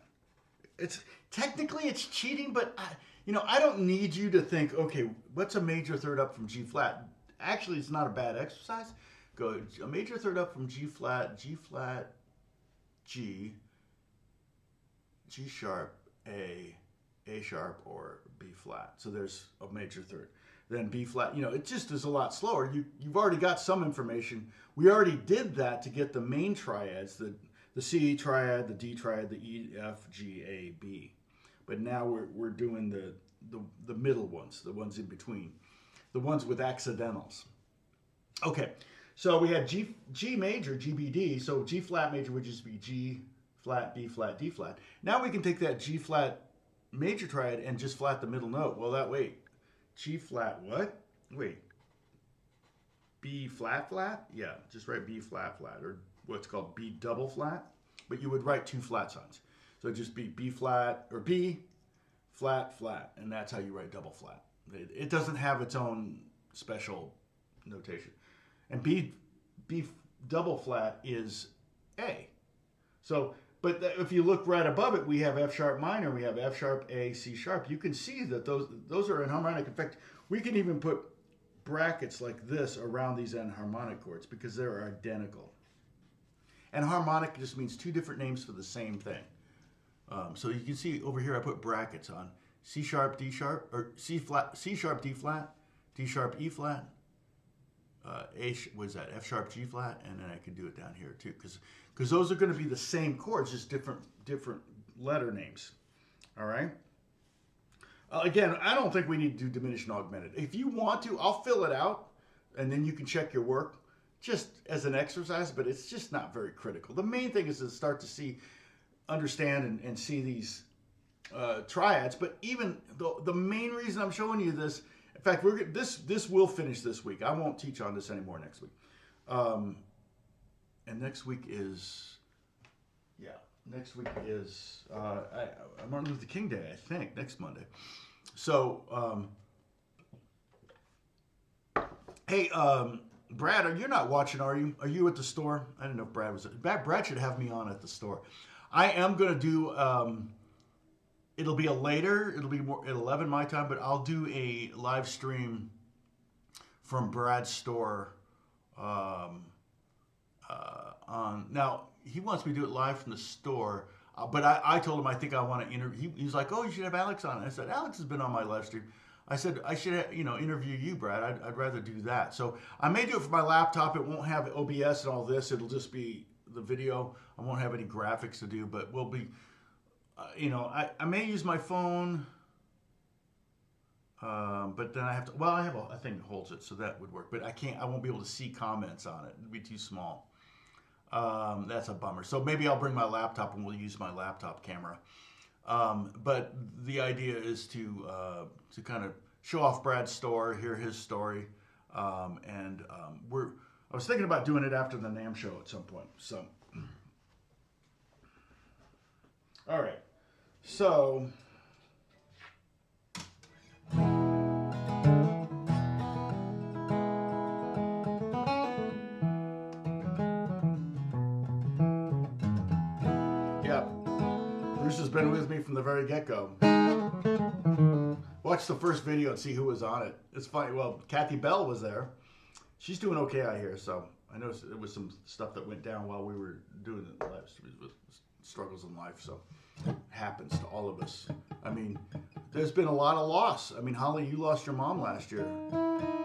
Technically it's cheating, but I don't need you to think, okay, what's a major third up from G flat? Actually, it's not a bad exercise. Go a major third up from G flat, G, G sharp, A sharp, or B flat. So there's a major third. Then B flat, it just is a lot slower. You've already got some information. We already did that to get the main triads, the C triad, the D triad, the E, F, G, A, B. But now we're doing the middle ones, the ones in between, the ones with accidentals. Okay, so we had G major, G, B, D. So G flat major would just be G flat, B flat, D flat. Now we can take that G flat major triad and just flat the middle note. Well, wait. G flat what? Wait. B flat flat? Yeah, just write B flat flat, or what's called B double flat. But you would write two flat signs. So it'd just be B flat, or B flat flat, and that's how you write double flat. It doesn't have its own special notation. And B double flat is A. So, but if you look right above it, we have F sharp minor, we have F sharp, A, C sharp. You can see that those are enharmonic. In fact, we can even put brackets like this around these enharmonic chords because they're identical. And harmonic just means two different names for the same thing. So you can see over here I put brackets on C sharp, D sharp, or C sharp, D flat, D sharp, E flat, was that F sharp, G flat, and then I can do it down here too, because those are going to be the same chords, just different letter names. All right. Again, I don't think we need to do diminished and augmented. If you want to, I'll fill it out, and then you can check your work just as an exercise, but it's just not very critical. The main thing is to start to understand and see these triads. But even the main reason I'm showing you this, in fact, this will finish this week. I won't teach on this anymore next week. And next week is, Martin Luther King Day, I think, next Monday. So, hey, Brad, you're not watching, are you? Are you at the store? I didn't know if Brad was. Brad should have me on at the store. I am going to do, it'll be it'll be more at 11 my time, but I'll do a live stream from Brad's store now, he wants me to do it live from the store, but I told him I think I want to interview. He was like, "Oh, you should have Alex on." I said, "Alex has been on my live stream." I said, "I should, interview you, Brad. I'd rather do that." So I may do it for my laptop. It won't have OBS and all this. It'll just be the video. I won't have any graphics to do, but we'll be, I may use my phone, but then I have to. Well, I have a thing that holds it, so that would work. But I won't be able to see comments on it. It'd be too small. That's a bummer. So maybe I'll bring my laptop and we'll use my laptop camera. But the idea is to kind of show off Brad's store, hear his story, and I was thinking about doing it after the NAMM show at some point. So, all right. So. Bruce has been with me from the very get-go. Watch the first video and see who was on it. It's funny. Well, Kathy Bell was there. She's doing okay, I hear. So I know there was some stuff that went down while we were doing the live streams with struggles in life. So it happens to all of us. I mean, there's been a lot of loss. I mean, Holly, you lost your mom last year.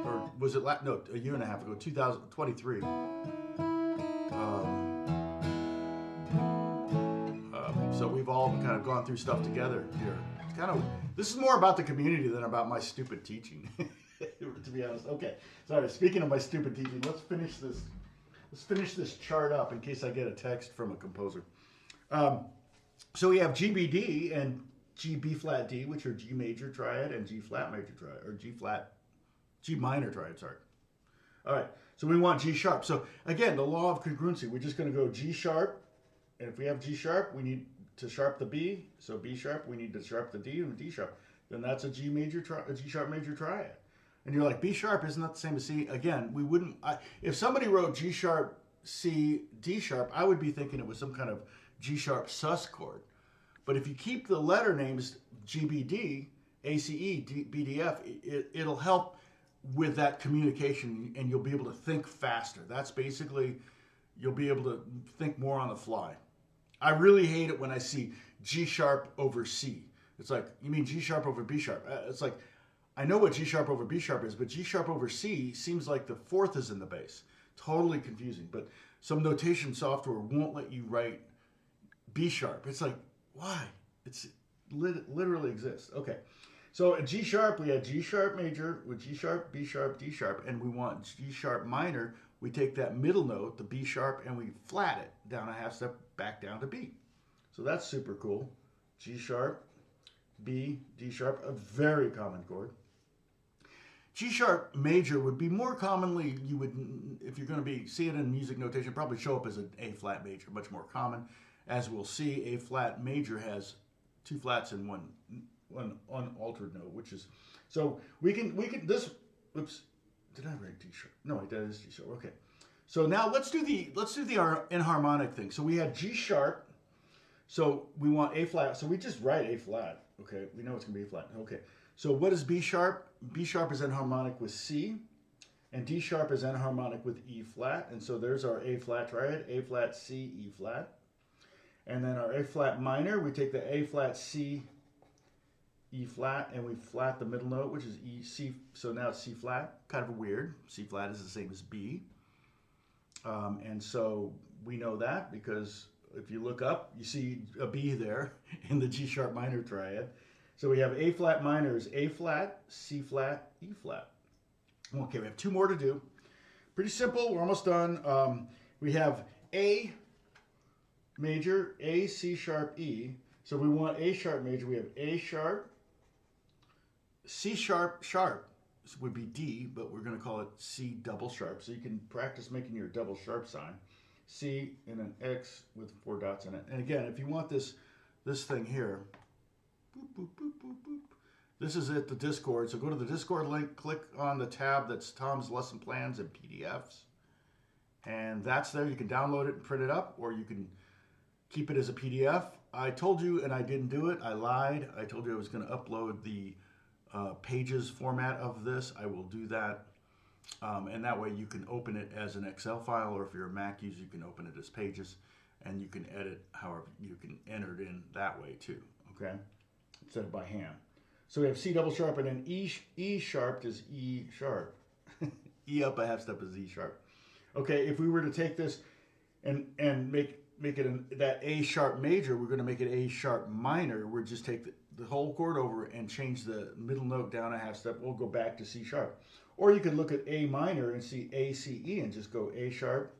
Or was it no, a year and a half ago, 2023. So we've all kind of gone through stuff together here. It's this is more about the community than about my stupid teaching, to be honest. Okay, sorry. Speaking of my stupid teaching, let's finish this. Let's finish this chart up in case I get a text from a composer. So we have GBD and G flat D, which are G major triad, and G flat major triad, or G minor triad. Sorry. All right. So we want G sharp. So again, the law of congruency. We're just going to go G sharp, and if we have G sharp, we need to sharp the B, so B sharp, we need to sharp the D and the D sharp. Then that's a G sharp major triad. And you're like, B sharp, isn't that the same as C? Again, we wouldn't, if somebody wrote G sharp, C, D sharp, I would be thinking it was some kind of G sharp sus chord. But if you keep the letter names GBD, ACE, BDF, it'll help with that communication and you'll be able to think faster. That's basically, you'll be able to think more on the fly. I really hate it when I see G sharp over C. It's like, you mean G sharp over B sharp? It's like, I know what G sharp over B sharp is, but G sharp over C seems like the fourth is in the bass. Totally confusing. But some notation software won't let you write B sharp. It's like, why? It literally exists. Okay. So at G sharp, we had G sharp major with G sharp, B sharp, D sharp, and we want G sharp minor. We take that middle note, the B sharp, and we flat it down a half step back down to B. So that's super cool. G sharp, B, D sharp, a very common chord. G sharp major would be more commonly, you would, if you're going to see it in music notation, probably show up as an A flat major, much more common. As we'll see, A flat major has two flats and one unaltered note, which is, so we can this, oops, did I write D sharp? No, that is G sharp. Okay. So now let's do the enharmonic thing. So we had G sharp. So we want A flat. So we just write A flat. Okay. We know it's gonna be A flat. Okay. So what is B sharp? B sharp is enharmonic with C, and D sharp is enharmonic with E flat. And so there's our A flat triad: A flat, C, E flat. And then our A flat minor, we take the A flat, C, E flat, and we flat the middle note, which is E, C. So now it's C flat. Kind of weird. C flat is the same as B. And so we know that because if you look up, you see a B there in the G sharp minor triad. So we have A flat minor is A flat, C flat, E flat. Okay, we have two more to do. Pretty simple. We're almost done. We have A major, A, C sharp, E. So we want A sharp major. We have A sharp, C sharp, sharp would be D, but we're going to call it C double sharp. So you can practice making your double sharp sign. C and an X with 4 dots in it. And again, if you want this thing here, boop, boop, boop, boop, boop. This is it, the Discord. So go to the Discord link, click on the tab that's Tom's lesson plans and PDFs. And that's there. You can download it and print it up, or you can keep it as a PDF. I told you, and I didn't do it. I lied. I told you I was going to upload the pages format of this. I will do that. And that way you can open it as an Excel file, or if you're a Mac user, you can open it as pages, and you can edit however you can enter it in that way too, okay? Instead of by hand. So we have C double sharp, and then E sharp is E sharp. E up a half step is E sharp. Okay, if we were to take this and make it that A sharp major, we're going to make it A sharp minor. We'll just take the whole chord over and change the middle note down a half step. We'll go back to C sharp. Or you could look at A minor and see A, C, E and just go A sharp,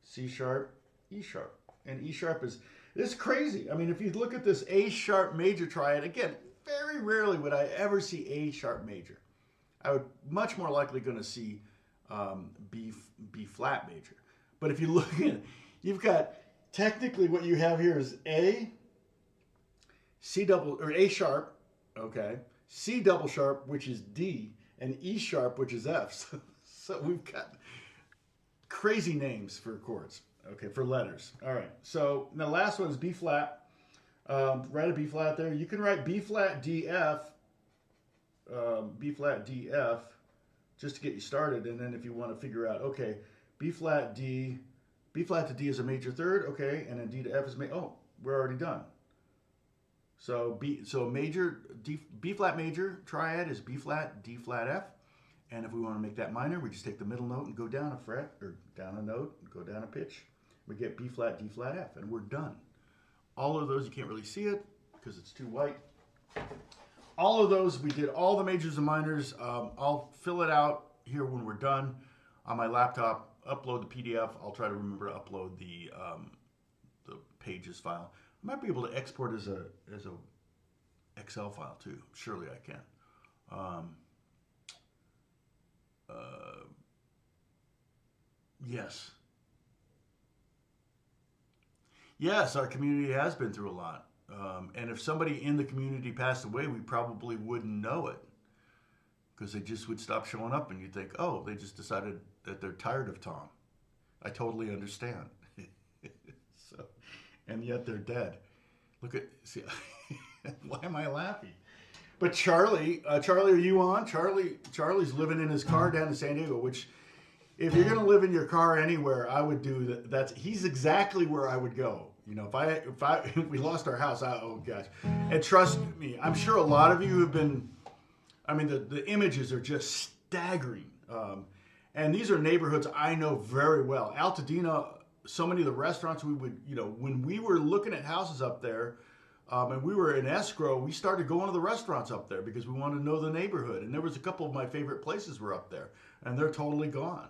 C sharp, E sharp. And E sharp it's crazy. I mean, if you look at this A sharp major triad, again, very rarely would I ever see A sharp major. I would much more likely going to see B flat major. But if you look at it, you've got technically what you have here is A, C double, or A sharp, okay, C double sharp, which is D, and E sharp, which is F. So we've got crazy names for chords, okay, for letters. All right, so the last one is B flat. Write a B flat there. You can write B flat D F, just to get you started. And then if you want to figure out, okay, B flat to D is a major third, okay, and then D to F is major. Oh, we're already done. So B flat major triad is B flat, D flat, F. And if we want to make that minor, we just take the middle note and go down a fret, or down a note, and go down a pitch. We get B flat, D flat, F, and we're done. All of those, you can't really see it because it's too white. All of those, we did all the majors and minors. I'll fill it out here when we're done on my laptop, upload the PDF. I'll try to remember to upload the pages file. I might be able to export as a Excel file too. Surely I can. Yes. Yes, our community has been through a lot. And if somebody in the community passed away, we probably wouldn't know it, because they just would stop showing up, and you'd think, oh, they just decided that they're tired of Tom. I totally understand. So, and yet they're dead. Look at, see, why am I laughing? But Charlie, are you on? Charlie's living in his car down in San Diego, which, if you're gonna live in your car anywhere, I would do that. He's exactly where I would go. You know, if we lost our house, oh gosh. And trust me, I'm sure a lot of you have been, I mean, the images are just staggering. And these are neighborhoods I know very well. Altadena, so many of the restaurants we would, you know, when we were looking at houses up there, and we were in escrow, we started going to the restaurants up there because we wanted to know the neighborhood. And there was a couple of my favorite places were up there, and they're totally gone.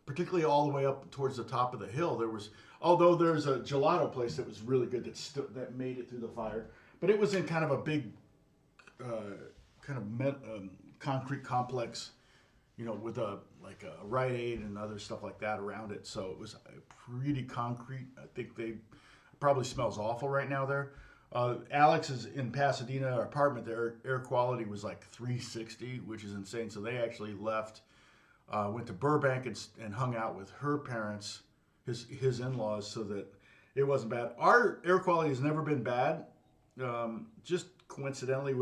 Particularly all the way up towards the top of the hill. There was, although there's a gelato place that was really good that made it through the fire, but it was in kind of a big, concrete complex, you know, with like a Rite Aid and other stuff like that around it. So it was pretty concrete. I think it probably smells awful right now there. Alex is in Pasadena, our apartment there. Air quality was like 360, which is insane. So they actually left. Went to Burbank and hung out with her parents, his in-laws, so that it wasn't bad. Our air quality has never been bad. Just coincidentally,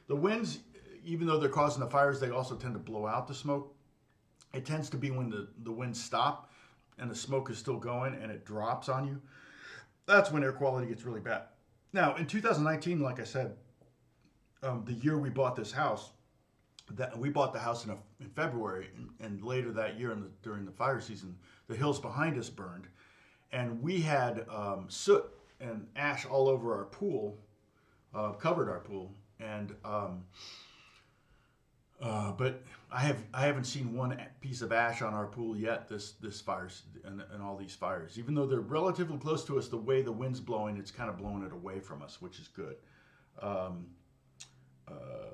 the winds, even though they're causing the fires, they also tend to blow out the smoke. It tends to be when the winds stop and the smoke is still going and it drops on you. That's when air quality gets really bad. Now, in 2019, like I said, the year we bought this house, that we bought the house in February, and later that year during the fire season, the hills behind us burned, and we had soot and ash all over our pool, covered our pool, and But I haven't seen one piece of ash on our pool yet. This fires and all these fires, even though they're relatively close to us, the way the wind's blowing, it's kind of blowing it away from us, which is good. Um,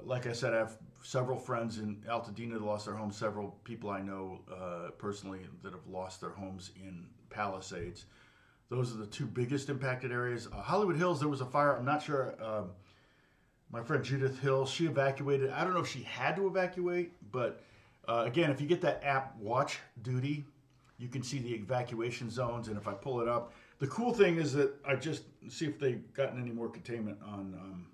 like I said, I have several friends in Altadena that lost their homes. Several people I know personally that have lost their homes in Palisades. Those are the two biggest impacted areas. Hollywood Hills, there was a fire. I'm not sure. My friend Judith Hill, she evacuated. I don't know if she had to evacuate, but again, if you get that app Watch Duty, you can see the evacuation zones. And if I pull it up, the cool thing is that I just see if they've gotten any more containment on.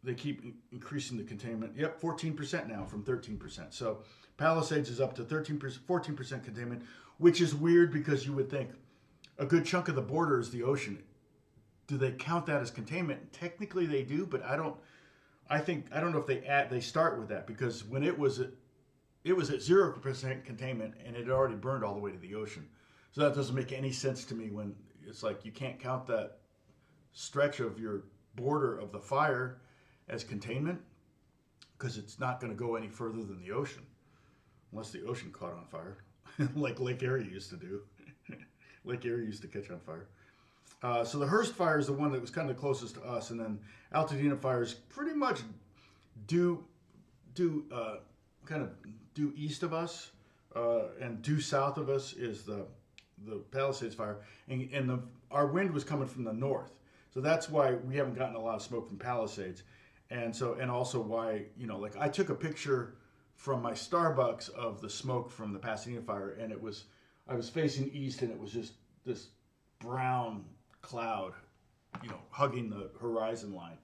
They keep increasing the containment. Yep, 14% now from 13%. So Palisades is up to 13%, 14% containment, which is weird because you would think a good chunk of the border is the ocean. Do they count that as containment? Technically they do, but I don't know if they start with that, because when it was at 0% containment and it had already burned all the way to the ocean. So that doesn't make any sense to me when it's like you can't count that stretch of your border of the fire as containment, because it's not going to go any further than the ocean, unless the ocean caught on fire, like Lake Erie used to do. Lake Erie used to catch on fire. So the Hearst fire is the one that was kind of the closest to us, and then Altadena fires pretty much due east of us, and due south of us is the Palisades fire, and our wind was coming from the north, so that's why we haven't gotten a lot of smoke from Palisades. And also why, like I took a picture from my Starbucks of the smoke from the Pasadena fire, and I was facing east, and it was just this brown cloud, hugging the horizon line.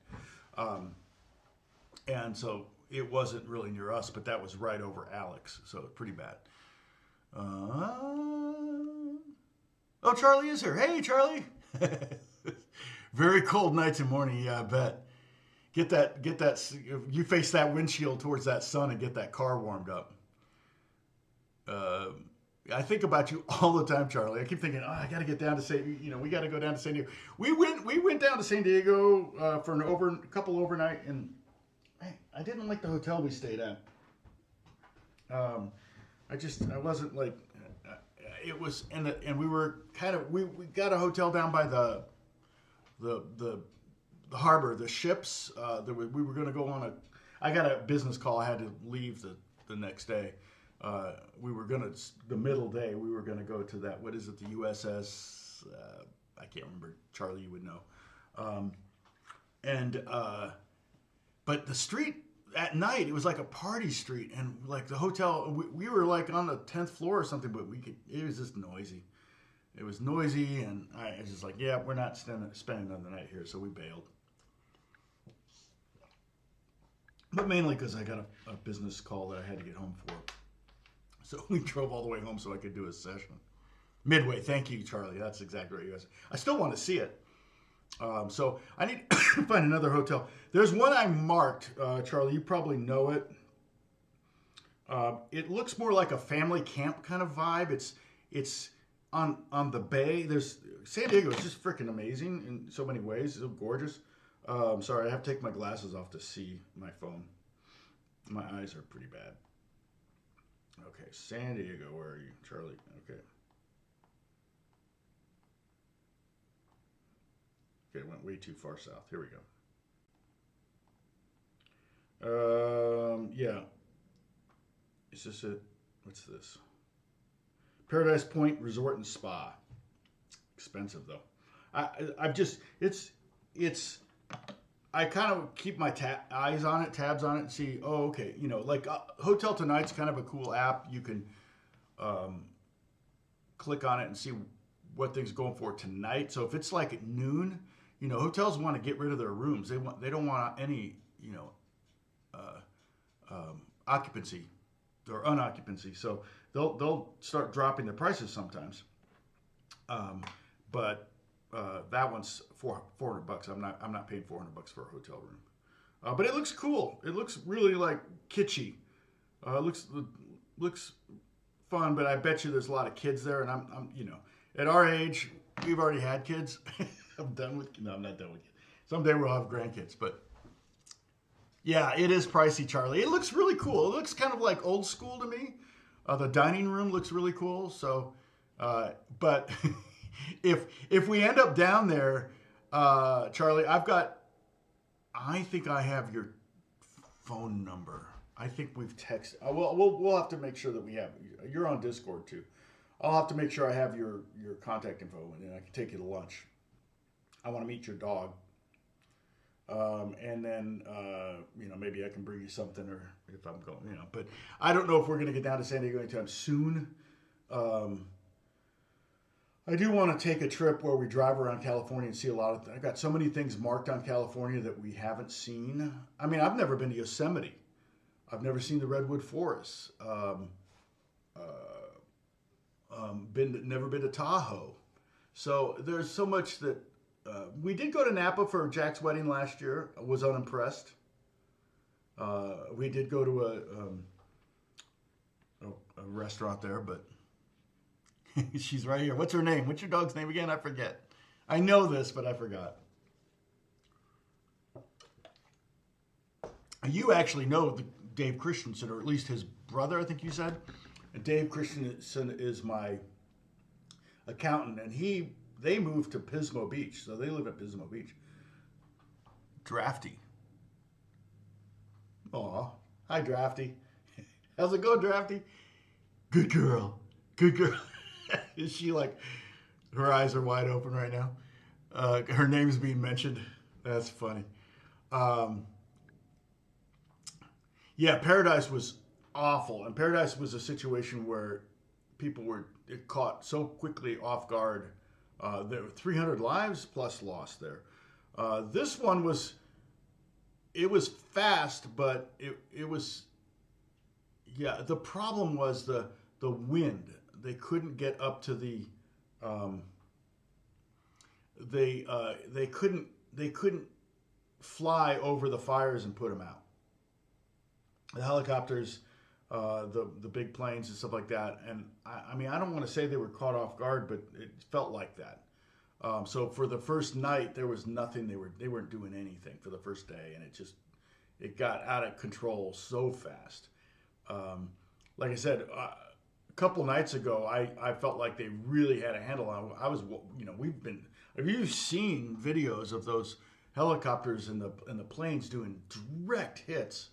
And so it wasn't really near us, but that was right over Alex, so pretty bad. Oh, Charlie is here. Hey, Charlie. Very cold nights and morning, yeah, I bet. Get that. You face that windshield towards that sun and get that car warmed up. I think about you all the time, Charlie. I keep thinking, I got to get down to we got to go down to San Diego. We went down to San Diego for a couple overnight, and I didn't like the hotel we stayed at. I wasn't like, it was, and we were we got a hotel down by the harbor, the ships. We were going to go on I got a business call. I had to leave the next day. We were going to, the middle day, we were going to go to that, what is it, the USS, I can't remember, Charlie, you would know. But the street at night, it was like a party street, and like the hotel, we were like on the 10th floor or something, but it was just noisy. It was noisy, and I was just like, yeah, we're not spending another night here, so we bailed. But mainly because I got a business call that I had to get home for. So we drove all the way home so I could do a session. Midway, thank you, Charlie. That's exactly right. I still want to see it. So I need to find another hotel. There's one I marked, Charlie. You probably know it. It looks more like a family camp kind of vibe. It's on the bay. San Diego is just freaking amazing in so many ways. It's so gorgeous. Sorry, I have to take my glasses off to see my phone. My eyes are pretty bad. Okay, San Diego, where are you, Charlie? Okay. Okay, it went way too far south. Here we go. Yeah. Is this it? What's this? Paradise Point Resort and Spa. Expensive though. I kind of keep my tabs on it, and see, okay, like Hotel Tonight's kind of a cool app. You can click on it and see what things going for tonight. So if it's like at noon, hotels want to get rid of their rooms. They don't want any, occupancy or unoccupancy. So they'll start dropping their prices sometimes. But that one's $400. I'm not paying $400 for a hotel room. But it looks cool. It looks really like kitschy. It looks fun, but I bet you there's a lot of kids there, and I'm at our age, we've already had kids. I'm not done with kids. Someday we'll have grandkids, but Yeah, it is pricey, Charlie. It looks really cool. It looks kind of like old school to me. The dining room looks really cool. So, but if we end up down there, Charlie, I think I have your phone number. I think we've texted. We'll have to make sure that we have. You're on Discord too. I'll have to make sure I have your contact info, and then I can take you to lunch. I want to meet your dog. And then, maybe I can bring you something, or if I'm going, but I don't know if we're going to get down to San Diego anytime soon. I do want to take a trip where we drive around California and see a lot of I've got so many things marked on California that we haven't seen. I mean, I've never been to Yosemite. I've never seen the Redwood Forest. Never been to Tahoe. So there's so much that we did go to Napa for Jack's wedding last year. I was unimpressed. We did go to a restaurant there, but she's right here. What's her name? What's your dog's name again? I forget. I know this, but I forgot. You actually know Dave Christensen, or at least his brother, I think you said. And Dave Christensen is my accountant, and they moved to Pismo Beach, so they live at Pismo Beach. Drafty. Aw, hi Drafty. How's it going, Drafty? Good girl. Good girl. Is she like, her eyes are wide open right now? Her name's being mentioned. That's funny. Yeah, Paradise was awful. And Paradise was a situation where people were caught so quickly off guard. There were 300 lives plus lost there. This one was fast, but it was, yeah, the problem was the wind. They couldn't get up to the, they couldn't fly over the fires and put them out. The helicopters, the big planes and stuff like that. And I mean, I don't want to say they were caught off guard, but it felt like that. So for the first night, there was nothing. They weren't doing anything for the first day, and it got out of control so fast. Like I said, a couple nights ago, I felt like they really had a handle on it. I was, have you seen videos of those helicopters and the planes doing direct hits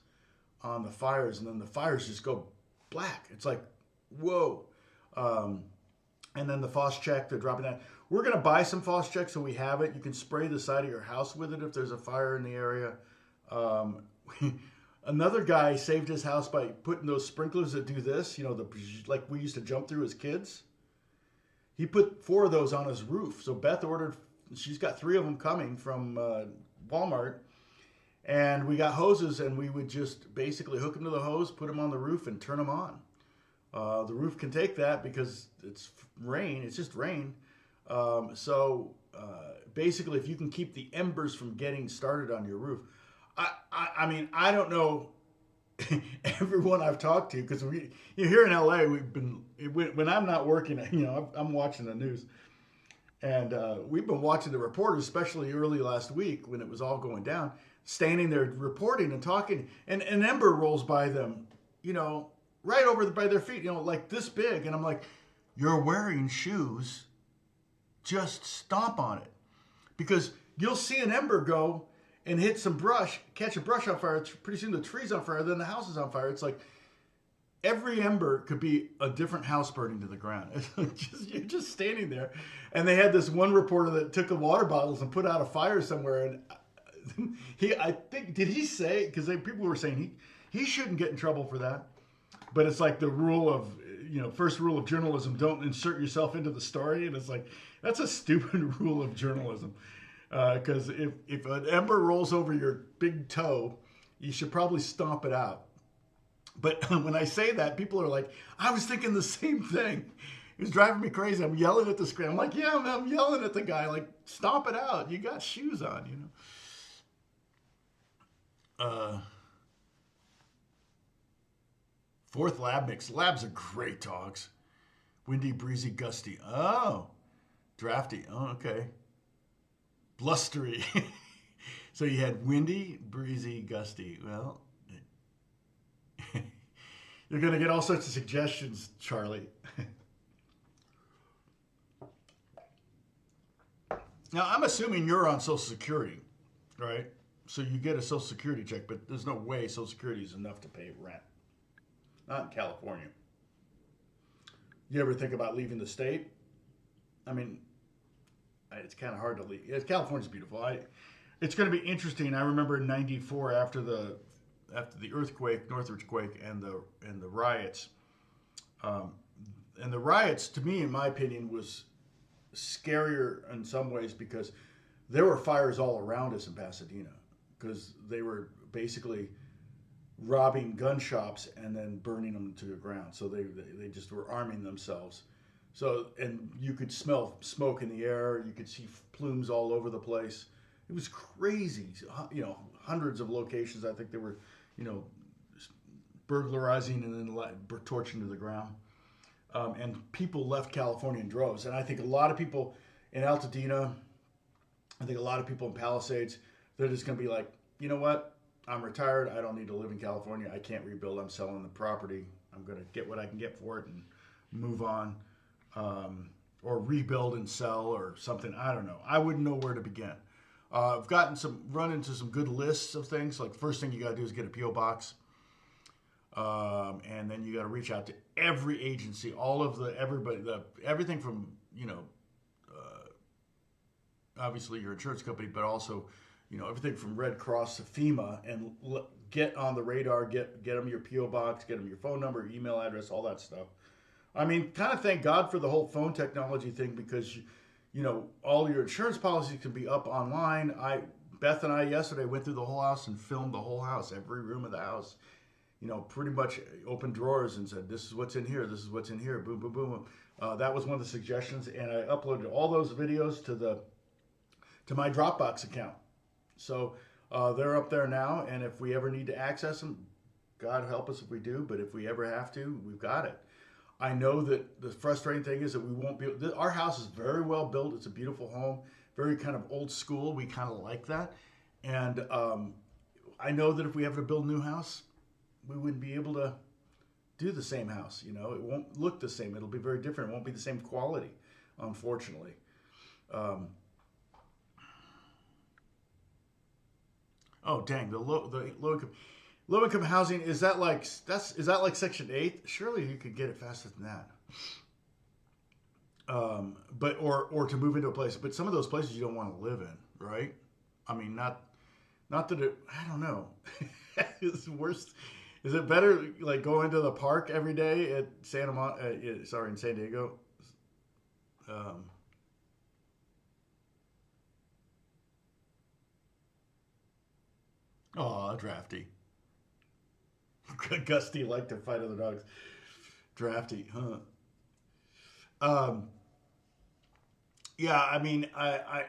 on the fires, and then the fires just go black? It's like, whoa. And then the Phos-Chek, they're dropping that. We're going to buy some Phos-Chek so we have it. You can spray the side of your house with it if there's a fire in the area. Another guy saved his house by putting those sprinklers that do this, like we used to jump through as kids. He put 4 of those on his roof. So Beth ordered, she's got 3 of them coming from Walmart. And we got hoses, and we would just basically hook them to the hose, put them on the roof, and turn them on. The roof can take that because it's rain. It's just rain. So basically, if you can keep the embers from getting started on your roof, I mean, I don't know everyone I've talked to, because here in LA, when I'm not working, I'm watching the news. And we've been watching the reporters, especially early last week when it was all going down, standing there reporting and talking, and an ember rolls by them, right over by their feet, like this big. And I'm like, you're wearing shoes, just stomp on it. Because you'll see an ember go and hit some brush, catch a brush on fire. Pretty soon the tree's on fire, then the house is on fire. It's like every ember could be a different house burning to the ground. You're just standing there. And they had this one reporter that took the water bottles and put out a fire somewhere, and I think, did he say, because people were saying he shouldn't get in trouble for that, but it's like the rule of, first rule of journalism, don't insert yourself into the story. And it's like, that's a stupid rule of journalism, because if an ember rolls over your big toe, you should probably stomp it out. But when I say that, people are like, I was thinking the same thing. It was driving me crazy. I'm yelling at the screen. I'm like, yeah, I'm yelling at the guy, like, stomp it out. You got shoes on, Fourth lab mix. Labs are great dogs. Windy, breezy, gusty. Oh, drafty. Oh, okay. Blustery. So you had windy, breezy, gusty. Well, you're going to get all sorts of suggestions, Charlie. Now, I'm assuming you're on Social Security, right? So you get a Social Security check, but there's no way Social Security is enough to pay rent. Not in California. You ever think about leaving the state? I mean, it's kind of hard to leave. California's beautiful. It's going to be interesting. I remember in '94 after the earthquake, North earthquake, and the riots. And the riots, to me, in my opinion, was scarier in some ways because there were fires all around us in Pasadena because they were basically robbing gun shops and then burning them to the ground. So they just were arming themselves. So, and you could smell smoke in the air. You could see plumes all over the place. It was crazy. You know, hundreds of locations. I think they were, you know, burglarizing and then torching to the ground. And people left California in droves. And I think a lot of people in Altadena, I think a lot of people in Palisades, they're just going to be like, you know what? I'm retired. I don't need to live in California. I can't rebuild. I'm selling the property. I'm going to get what I can get for it and move on. Or rebuild and sell or something. I don't know. I wouldn't know where to begin. I've run into some good lists of things. Like the first thing you got to do is get a P.O. box. And then you got to reach out to every agency, everything from, you know, obviously your insurance company, but also, you know, everything from Red Cross to FEMA, and get on the radar, get them your P.O. box, get them your phone number, email address, all that stuff. I mean, kind of thank God for the whole phone technology thing because, you know, all your insurance policies can be up online. Beth and I yesterday went through the whole house and filmed the whole house, every room of the house. You know, pretty much opened drawers and said, this is what's in here, this is what's in here, boom, boom, boom. That was one of the suggestions, and I uploaded all those videos to my Dropbox account. So they're up there now, and if we ever need to access them, God help us if we do, but if we ever have to, we've got it. I know that the frustrating thing is that we won't be, our house is very well built. It's a beautiful home, very kind of old school. We kind of like that. And I know that if we ever build a new house, we wouldn't be able to do the same house. You know, it won't look the same. It'll be very different. It won't be the same quality, unfortunately. Oh, dang, the low income housing, is that like Section 8? Surely you could get it faster than that. But or to move into a place, but some of those places you don't want to live in, right? I mean, not that it, I don't know. It's worse. Is it better like going to the park every day at in San Diego? Oh, drafty. Gusty like to fight other dogs. Drafty, huh? Yeah, I mean, I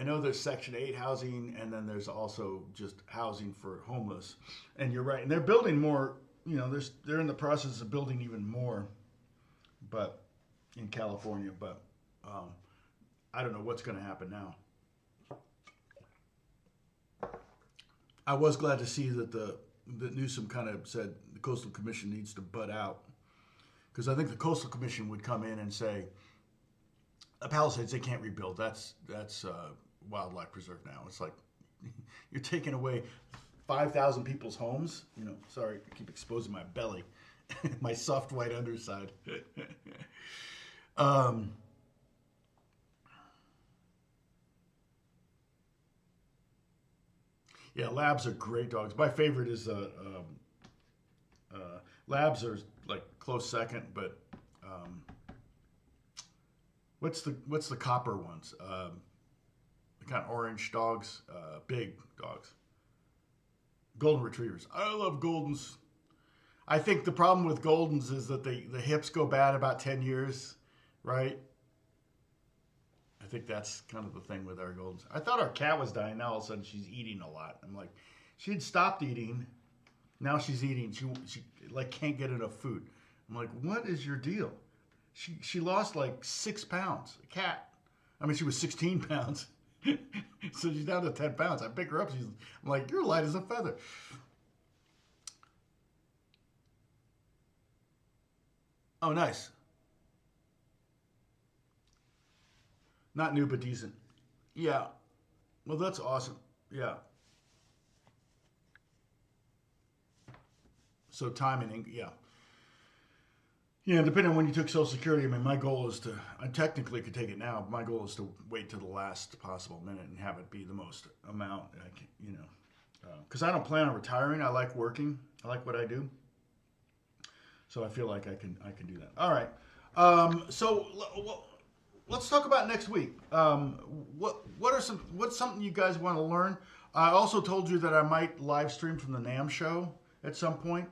know there's Section 8 housing, and then there's also just housing for homeless. And you're right, and they're building more. You know, they're in the process of building even more, but in California. But I don't know what's going to happen now. I was glad to see that Newsom kind of said the Coastal Commission needs to butt out, because I think the Coastal Commission would come in and say, Palisades, they can't rebuild. That's wildlife preserve now. It's like you're taking away 5,000 people's homes. You know, sorry, I keep exposing my belly, my soft white underside. Yeah, labs are great dogs. My favorite is labs are like close second, but what's the copper ones? The kind of orange dogs, big dogs. Golden retrievers. I love Goldens. I think the problem with Goldens is that the hips go bad about 10 years, right? I think that's kind of the thing with our Goldens. I thought our cat was dying. Now all of a sudden she's eating a lot. I'm like, she'd stopped eating. Now she's eating. She like can't get enough food. I'm like, what is your deal? She lost like 6 pounds. A cat. I mean, she was 16 pounds. So she's down to 10 pounds. I pick her up. I'm like, you're light as a feather. Oh, nice. Not new, but decent. Yeah. Well, that's awesome. Yeah. So timing, yeah. Yeah, depending on when you took Social Security, I mean, my goal is to, I technically could take it now, but my goal is to wait to the last possible minute and have it be the most amount, I can, you know. Because I don't plan on retiring. I like working. I like what I do. So I feel like I can do that. All right. So let's talk about next week. What's something you guys want to learn? I also told you that I might live stream from the NAMM show at some point.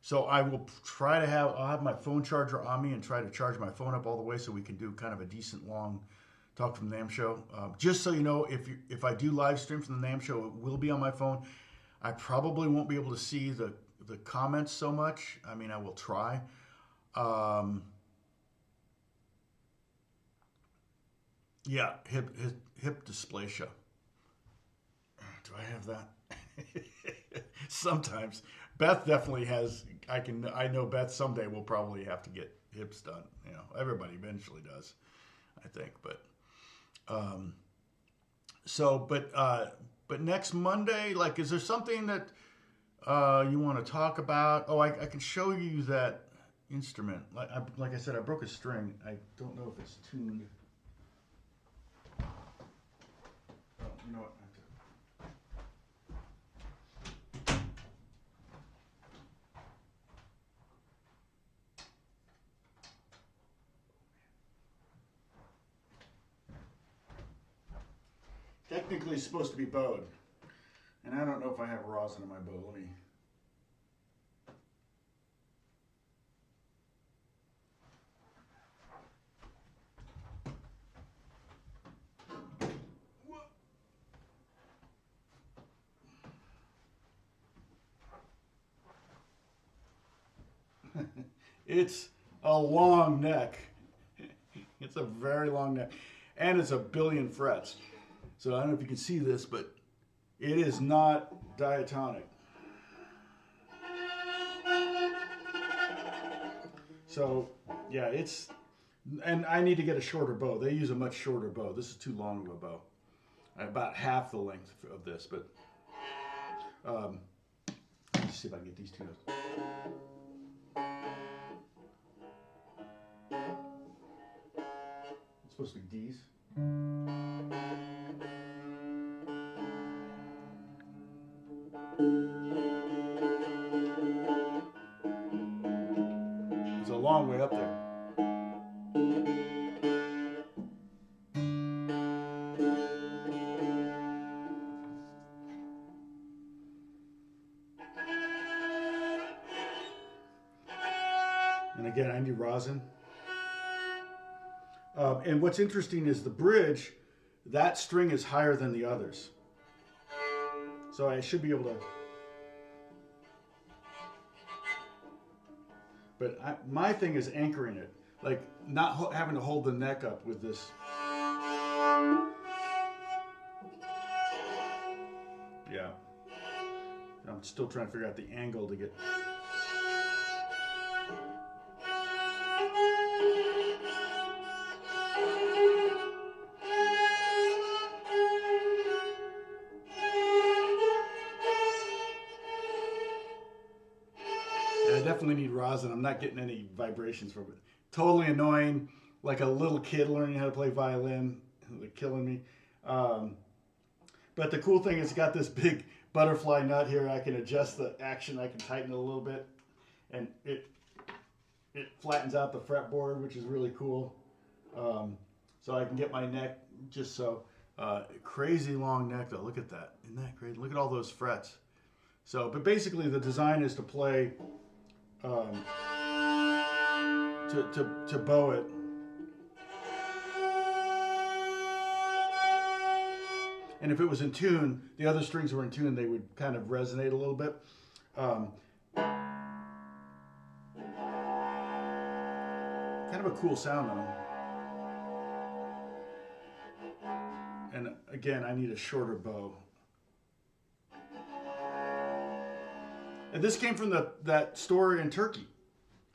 So I will try to I'll have my phone charger on me and try to charge my phone up all the way so we can do kind of a decent long talk from the NAMM show. Just so you know, if I do live stream from the NAMM show, it will be on my phone. I probably won't be able to see the comments so much. I mean, I will try. Yeah, hip dysplasia. Do I have that? Sometimes. Beth definitely has. I know Beth someday will probably have to get hips done. You know, everybody eventually does, I think. But next Monday, like, is there something that you want to talk about? Oh, I can show you that instrument. Like I said, I broke a string. I don't know if it's tuned. Oh, you know what? Technically, it's supposed to be bowed. And I don't know if I have rosin in my bow. Let me. It's a long neck. It's a very long neck. And it's a billion frets. So I don't know if you can see this, but it is not diatonic. So, yeah, and I need to get a shorter bow. They use a much shorter bow. This is too long of a bow. About half the length of this, but let's see if I can get these two notes. It's supposed to be D's. It's a long way up there. And again, I need rosin. And what's interesting is the bridge, that string is higher than the others. So I should be able to. But my thing is anchoring it. Like not having to hold the neck up with this. Yeah. I'm still trying to figure out the angle to get. I definitely need rosin. I'm not getting any vibrations from it. Totally annoying, like a little kid learning how to play violin. They're killing me. But the cool thing is it's got this big butterfly nut here. I can adjust the action. I can tighten it a little bit. And it flattens out the fretboard, which is really cool. So I can get my neck just so. Crazy long neck though. Look at that. Isn't that crazy? Look at all those frets. So, but basically the design is to play to bow it. And if it was in tune, the other strings were in tune, they would kind of resonate a little bit. Kind of a cool sound though. And again, I need a shorter bow. And this came from that store in Turkey,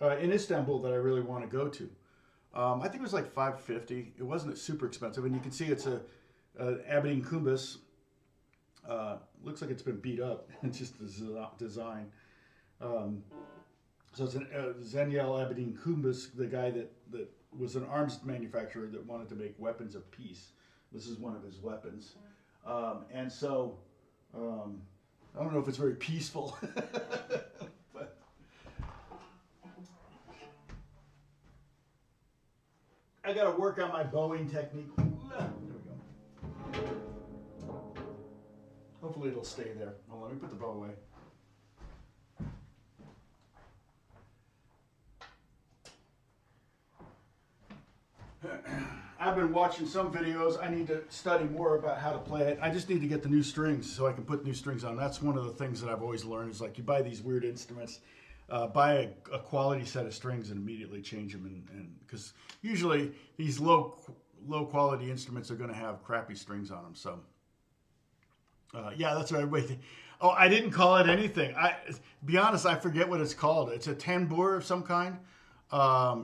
in Istanbul, that I really want to go to. I think it was like $5.50. It wasn't super expensive, and you can see it's a Aberdeen Kumbas. Looks like it's been beat up. It's just the design. So it's Zeniel Aberdeen Kumbas, the guy that was an arms manufacturer that wanted to make weapons of peace. This is one of his weapons. And so, I don't know if it's very peaceful. But I got to work on my bowing technique. There we go. Hopefully it'll stay there. Well, let me put the bow away. I've been watching some videos. I need to study more about how to play it. I just need to get the new strings so I can put new strings on. That's one of the things that I've always learned is like you buy these weird instruments, buy a quality set of strings and immediately change them. And because usually these low quality instruments are going to have crappy strings on them. So yeah, that's what everybody thinks. Oh, I didn't call it anything. Be honest, I forget what it's called. It's a tambour of some kind.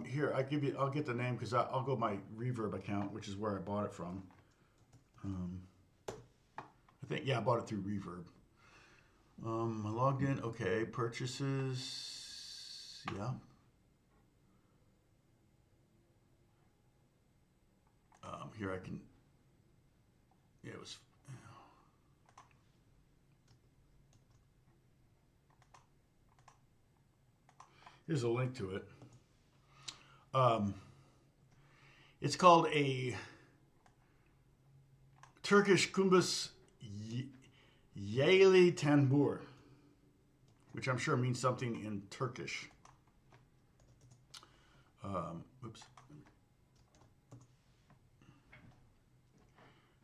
Here, I'll get the name because I'll go my Reverb account, which is where I bought it from. I think, yeah, I bought it through Reverb. I logged in. Okay, purchases. Yeah. Here I can. Yeah, it was. Here's a link to it. It's called a Turkish Kumbas Yayli Tanbur, which I'm sure means something in Turkish. Oops.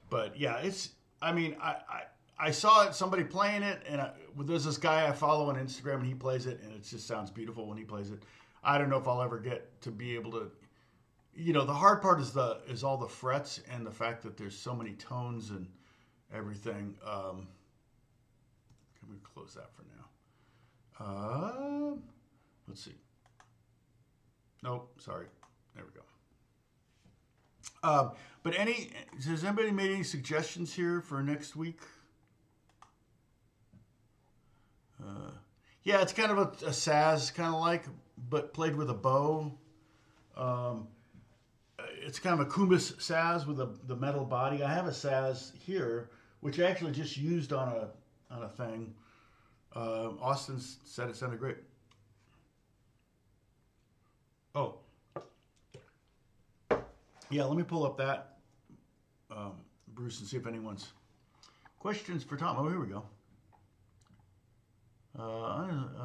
But yeah, I mean, I saw it, somebody playing it, and there's this guy I follow on Instagram, and he plays it, and it just sounds beautiful when he plays it. I don't know if I'll ever get to be able to, the hard part is all the frets and the fact that there's so many tones and everything. Can we close that for now? Let's see. Nope, sorry. There we go. But has anybody made any suggestions here for next week? Yeah, it's kind of a saz, kind of like, but played with a bow. It's kind of a Kumbas saz with the metal body. I have a saz here, which I actually just used on a thing. Austin said it sounded great. Oh, yeah. Let me pull up that Bruce and see if anyone's questions for Tom. Oh, here we go. Oh.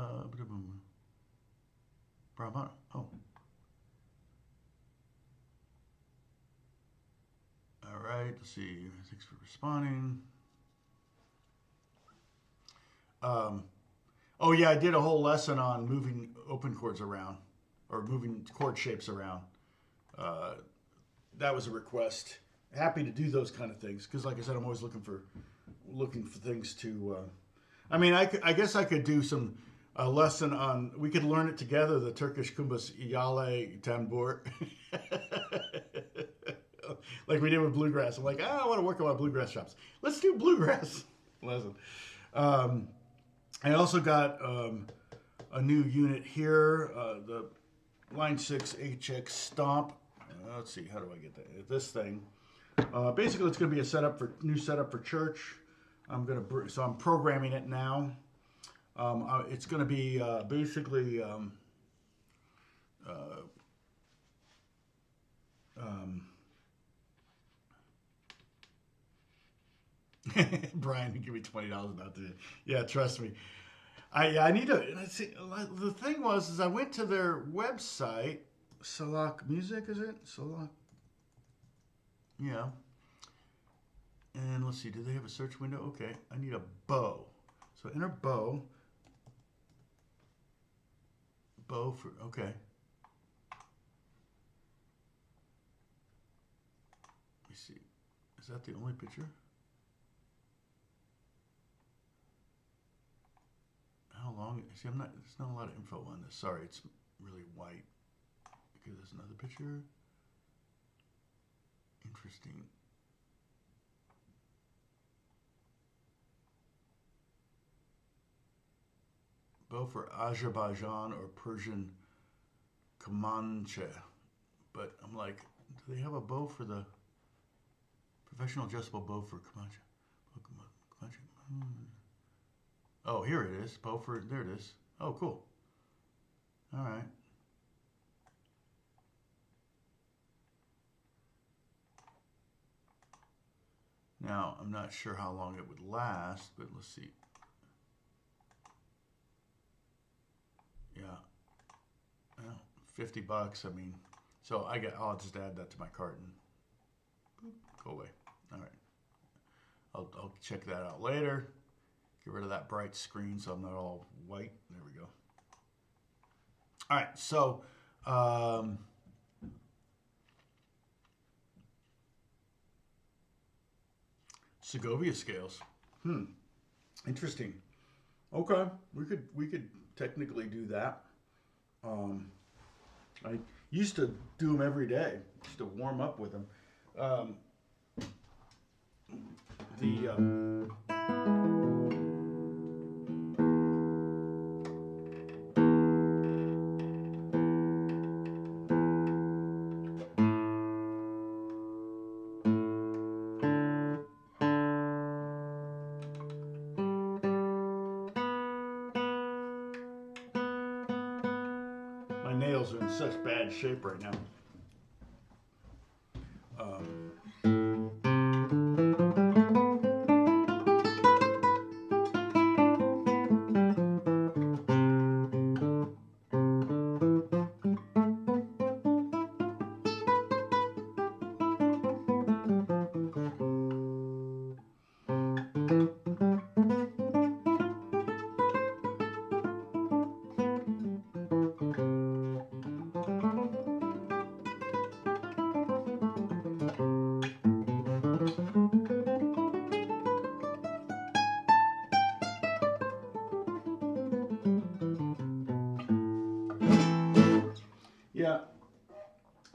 All right, let's see. Thanks for responding. Oh yeah, I did a whole lesson on moving open chords around, or moving chord shapes around. That was a request. Happy to do those kind of things because, like I said, I'm always looking for things to. I mean, I guess I could do a lesson on. We could learn it together. The Turkish Kumbas Yale Tanbur, like we did with bluegrass. I'm like, I want to work on my bluegrass chops. Let's do bluegrass lesson. I also got a new unit here, the Line 6 HX Stomp. Let's see, how do I get this thing? Basically, it's going to be a new setup for church. So I'm programming it now. It's going to be basically Brian, give me $20 not to. Yeah, trust me. I need to. Let's see. The thing was, I went to their website, Salak Music, is it? Salak. Yeah. And let's see. Do they have a search window? Okay. I need a bow. So enter bow. Bow for okay. Let me see. Is that the only picture? How long? See, there's not a lot of info on this. Sorry, it's really white. Okay, there's another picture. Interesting. Bow for Azerbaijan or Persian Comanche. But I'm like, do they have a bow for the professional adjustable bow for Comanche? Oh, here it is. Bow for, there it is. Oh, cool. All right. Now, I'm not sure how long it would last, but let's see. Yeah. Well, $50. I mean, so I'll just add that to my cart and boop, go away. All right. I'll check that out later. Get rid of that bright screen so I'm not all white. There we go. All right, so Segovia scales. Interesting. Okay, we could technically do that. I used to do them every day. Used to warm up with them. My nails are in such bad shape right now. Yeah,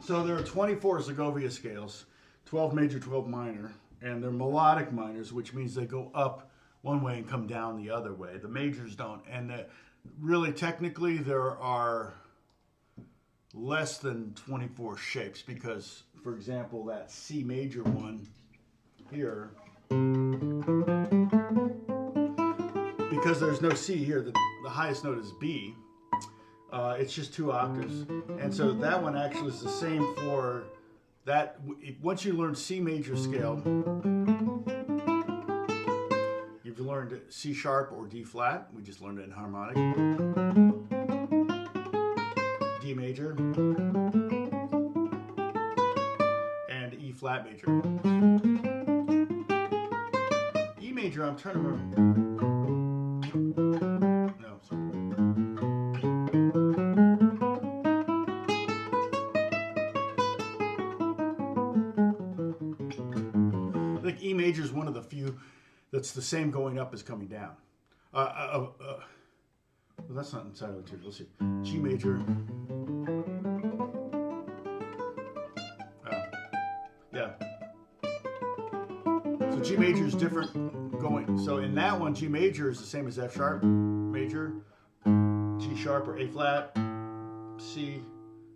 so there are 24 Segovia scales, 12 major, 12 minor, and they're melodic minors, which means they go up one way and come down the other way. The majors don't, and really technically there are less than 24 shapes because, for example, that C major one here, because there's no C here, the highest note is B. It's just 2 octaves, and so that one actually is the same for that. Once you learn C major scale, you've learned C sharp or D flat. We just learned it in harmonic. D major and E flat major. E major, I'm trying to remember. No, sorry. I think E major is one of the few that's the same going up as coming down. Well, that's not entirely true. Let's see. G major. Yeah. So G major is different going. So in that one, G major is the same as F sharp major, G sharp or A flat, C.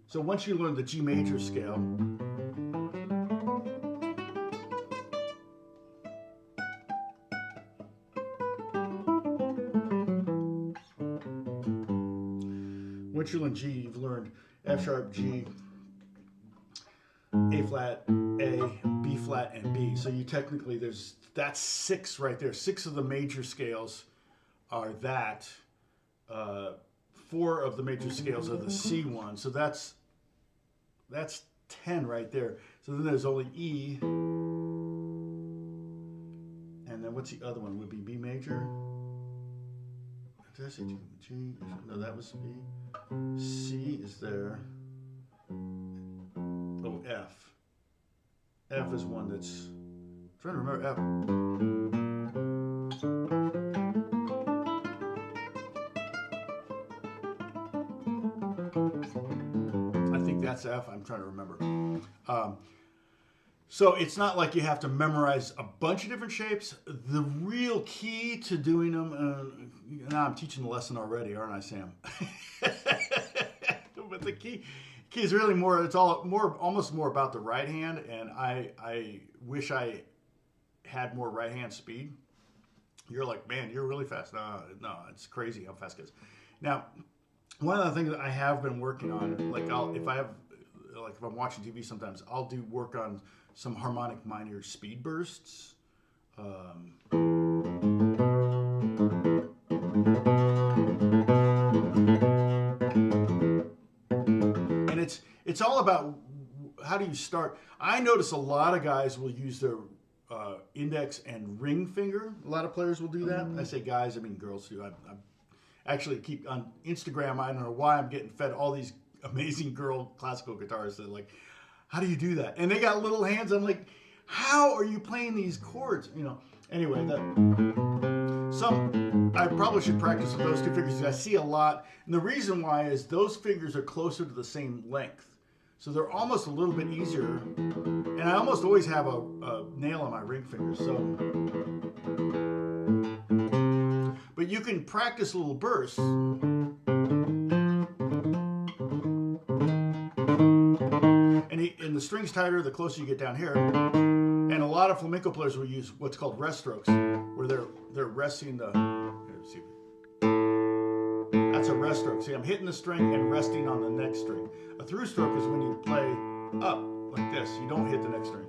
So once you learn the G major scale, once you learn G, you've learned F sharp, G, A flat, A, B flat, and B. So you technically, that's 6 right there. 6 of the major scales are that. 4 of the major scales are the C one. So that's 10 right there. So then there's only E. And then what's the other one? Would be B major. Did I say G? No, that was B. C is there. Oh, F. F is one that's trying to remember F. I think that's F. I'm trying to remember. So it's not like you have to memorize a bunch of different shapes. The real key to doing them, now I'm teaching the lesson already, aren't I, Sam? But the key is really more, it's almost more about the right hand, and I wish I had more right hand speed. You're like, man, you're really fast. No, it's crazy how fast it is. Now, one of the things that I have been working on, like if I'm watching TV sometimes, I'll do work on some harmonic minor speed bursts. And it's all about how do you start. I notice a lot of guys will use their index and ring finger. A lot of players will do that. I say guys, I mean girls too. I actually keep on Instagram, I don't know why I'm getting fed all these amazing girl classical guitarists that are like, how do you do that? And they got little hands. I'm like, how are you playing these chords? You know. Anyway, I probably should practice with those two fingers. I see a lot, and the reason why is those fingers are closer to the same length, so they're almost a little bit easier. And I almost always have a nail on my ring finger. So, but you can practice little bursts. And the string's tighter the closer you get down here. And a lot of flamenco players will use what's called rest strokes, where they're resting the. Here, see. That's a rest stroke. See, I'm hitting the string and resting on the next string. A through stroke is when you play up like this. You don't hit the next string.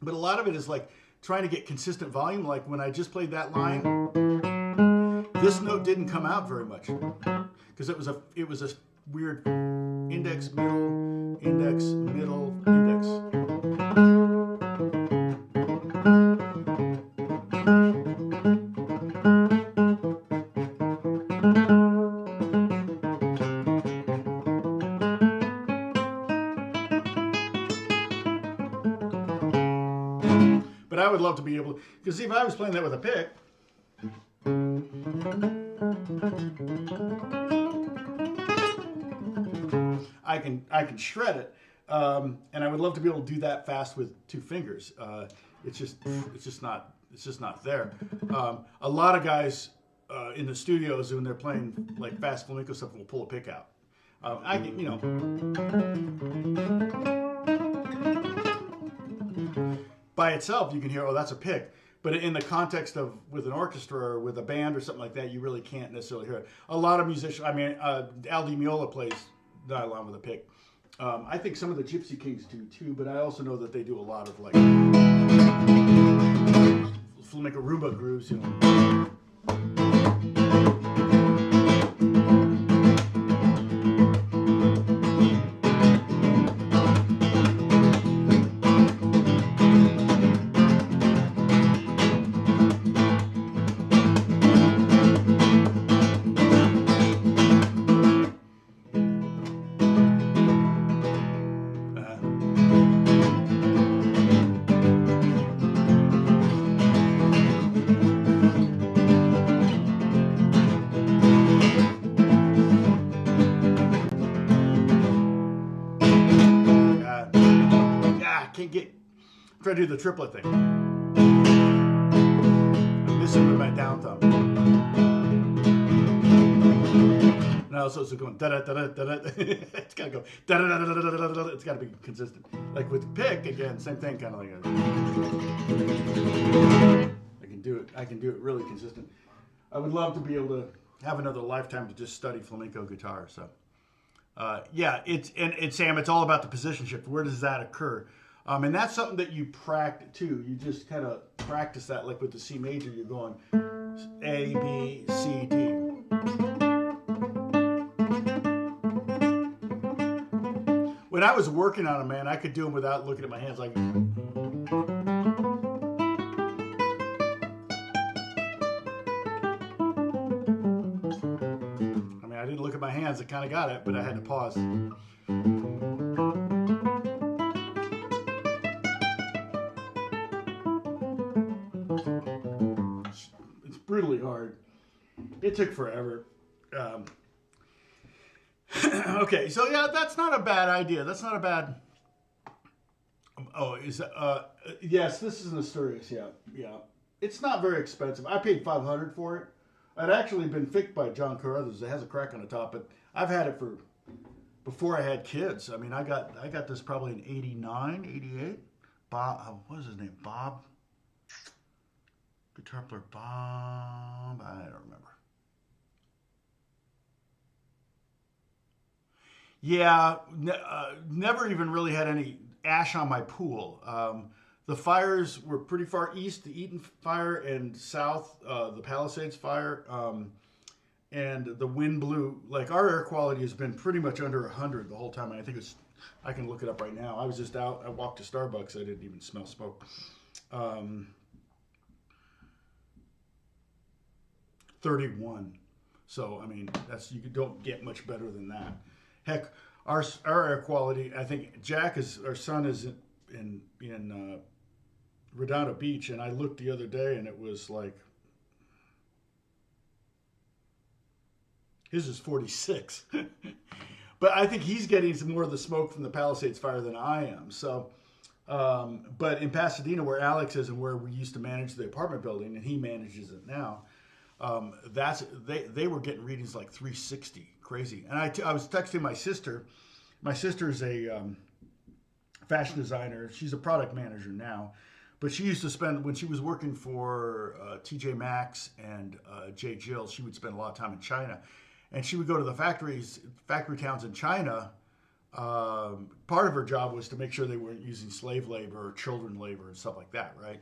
But a lot of it is like trying to get consistent volume. Like when I just played that line, this note didn't come out very much because it was a weird index, middle, index, middle, index. But I would love to be able to, because see, if I was playing that with a pick, I can shred it, and I would love to be able to do that fast with two fingers. It's just not there. A lot of guys in the studios when they're playing like fast flamenco stuff will pull a pick out. I can, you know. By itself, you can hear, oh, that's a pick. But in the context of with an orchestra or with a band or something like that, you really can't necessarily hear it. A lot of musicians, I mean, Al Di Meola plays nylon with a pick. I think some of the Gypsy Kings do too, but I also know that they do a lot of like flamenco rumba grooves, you know. Try to do the triplet thing. I'm missing with my down thumb. No, so it's going da da da da da. It's gotta go da da da da da da da. It's gotta be consistent. Like with pick again, same thing, kind of like. I can do it really consistent. I would love to be able to have another lifetime to just study flamenco guitar. So, yeah, it's Sam. It's all about the position shift. Where does that occur? And that's something that you practice too. You just kind of practice that, like with the C major, you're going A, B, C, D. When I was working on them, man, I could do them without looking at my hands. Like, I kind of got it, but I had to pause. It's brutally hard. It took forever. Okay, so yeah, that's not a bad idea. That's not a bad. Oh, yes, this is an Asturias. Yeah. It's not very expensive. I paid $500 for it. I'd actually been fixed by John Carruthers. It has a crack on the top, but I've had it for before I had kids. I mean, I got this probably in '89, '88. Bob, what was his name? Bob. Guitar player Bob. I don't remember. Yeah, never even really had any ash on my pool. The fires were pretty far east, the Eaton fire, and south, the Palisades fire. And the wind blew. Like, our air quality has been pretty much under 100 the whole time. And I think I can look it up right now. I was just out. I walked to Starbucks. I didn't even smell smoke. 31. So, I mean, you don't get much better than that. Heck, our air quality, I think our son is in Redondo Beach, and I looked the other day, and it was like, his is 46. But I think he's getting some more of the smoke from the Palisades fire than I am. So, but in Pasadena, where Alex is and where we used to manage the apartment building, and he manages it now, they were getting readings like 360, crazy. And I was texting my sister. My sister's a fashion designer. She's a product manager now, but she used to spend, when she was working for TJ Maxx and J. Jill, she would spend a lot of time in China, and she would go to the factory towns in China. Part of her job was to make sure they weren't using slave labor or children labor and stuff like that, right?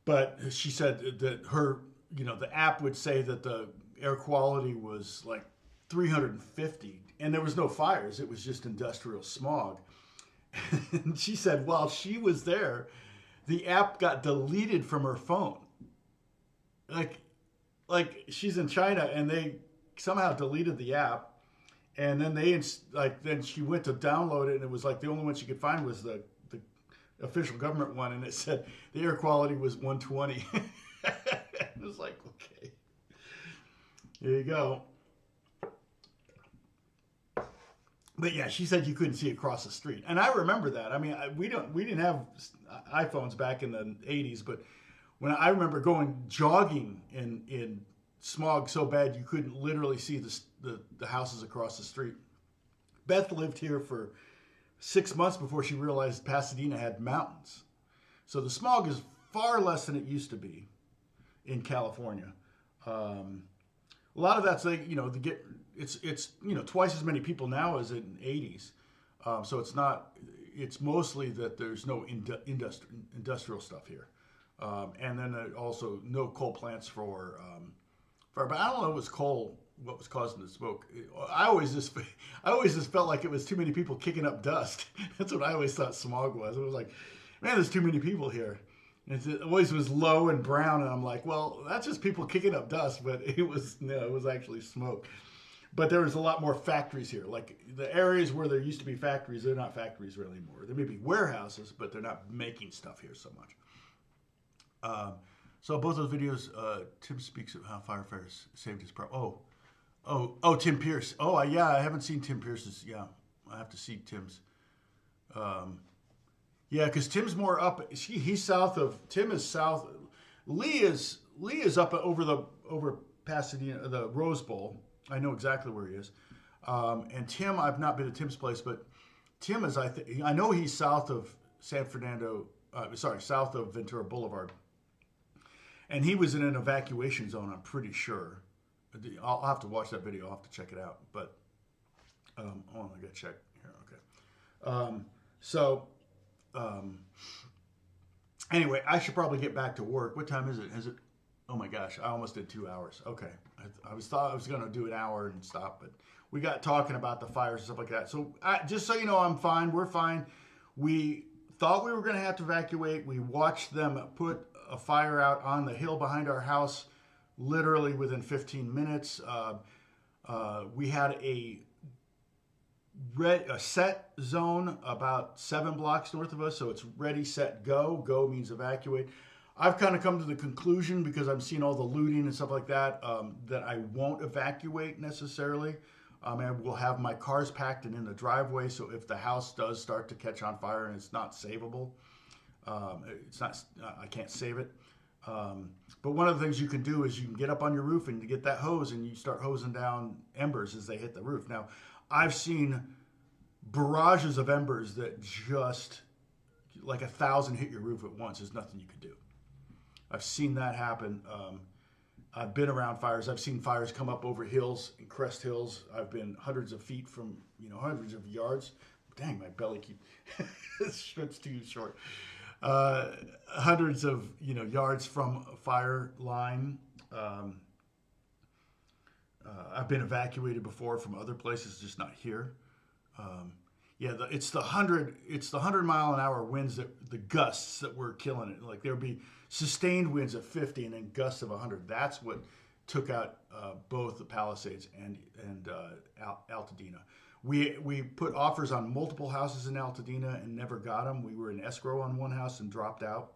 But she said that the app would say that the air quality was like 350, and there was no fires. It was just industrial smog. And she said while she was there, the app got deleted from her phone. Like she's in China, and they somehow deleted the app, and then then she went to download it, and it was like the only one she could find was the official government one, and it said the air quality was 120. It was like, okay, there you go. But yeah, she said you couldn't see across the street, and I remember that. I mean, we didn't have iPhones back in the '80s, but when I remember going jogging in smog so bad you couldn't literally see the houses across the street. Beth lived here for 6 months before she realized Pasadena had mountains. So the smog is far less than it used to be in California. A lot of that's it's twice as many people now as in the 80s. So it's mostly that there's no industrial stuff here. And then also no coal plants for fire. But I don't know if it was coal what was causing the smoke. I always just felt like it was too many people kicking up dust. That's what I always thought smog was. It was like, man, there's too many people here. And it always was low and brown, and I'm like, well, that's just people kicking up dust, but it was actually smoke. But there was a lot more factories here. Like the areas where there used to be factories, they're not factories really anymore. There may be warehouses, but they're not making stuff here so much. So both those videos, Tim speaks of how firefighters saved his property. Oh, Tim Pierce. Oh, yeah, I haven't seen Tim Pierce's. Yeah, I have to see Tim's. Yeah, because Tim's more up. He's south of. Tim is south. Lee is up over Pasadena, the Rose Bowl. I know exactly where he is. And Tim, I've not been to Tim's place, but Tim is. I know he's south of San Fernando. South of Ventura Boulevard. And he was in an evacuation zone, I'm pretty sure. I'll have to watch that video. I'll have to check it out. But, I got to check here. Okay. Anyway, I should probably get back to work. What time is it? Oh my gosh, I almost did 2 hours. Okay. I thought I was going to do an hour and stop, but we got talking about the fires and stuff like that. So just so you know, I'm fine. We're fine. We thought we were going to have to evacuate. We watched them put a fire out on the hill behind our house literally within 15 minutes. We had a set zone about 7 blocks north of us, so it's ready, set, go. Go means evacuate. I've kind of come to the conclusion, because I'm seeing all the looting and stuff like that, that I won't evacuate necessarily. I will have my cars packed and in the driveway, so if the house does start to catch on fire and it's not savable, I can't save it. But one of the things you can do is you can get up on your roof and you get that hose and you start hosing down embers as they hit the roof. Now, I've seen barrages of embers that just, like 1,000 hit your roof at once. There's nothing you can do. I've seen that happen. I've been around fires. I've seen fires come up over hills and crest hills. I've been hundreds of feet from, hundreds of yards. Dang, my belly it's too short. Hundreds of, yards from a fire line. I've been evacuated before from other places, just not here. It's the 100-mile-an-hour winds, the gusts that were killing it. Like, there'd be sustained winds of 50 and then gusts of 100. That's what took out both the Palisades and Altadena. We put offers on multiple houses in Altadena and never got them. We were in escrow on one house and dropped out.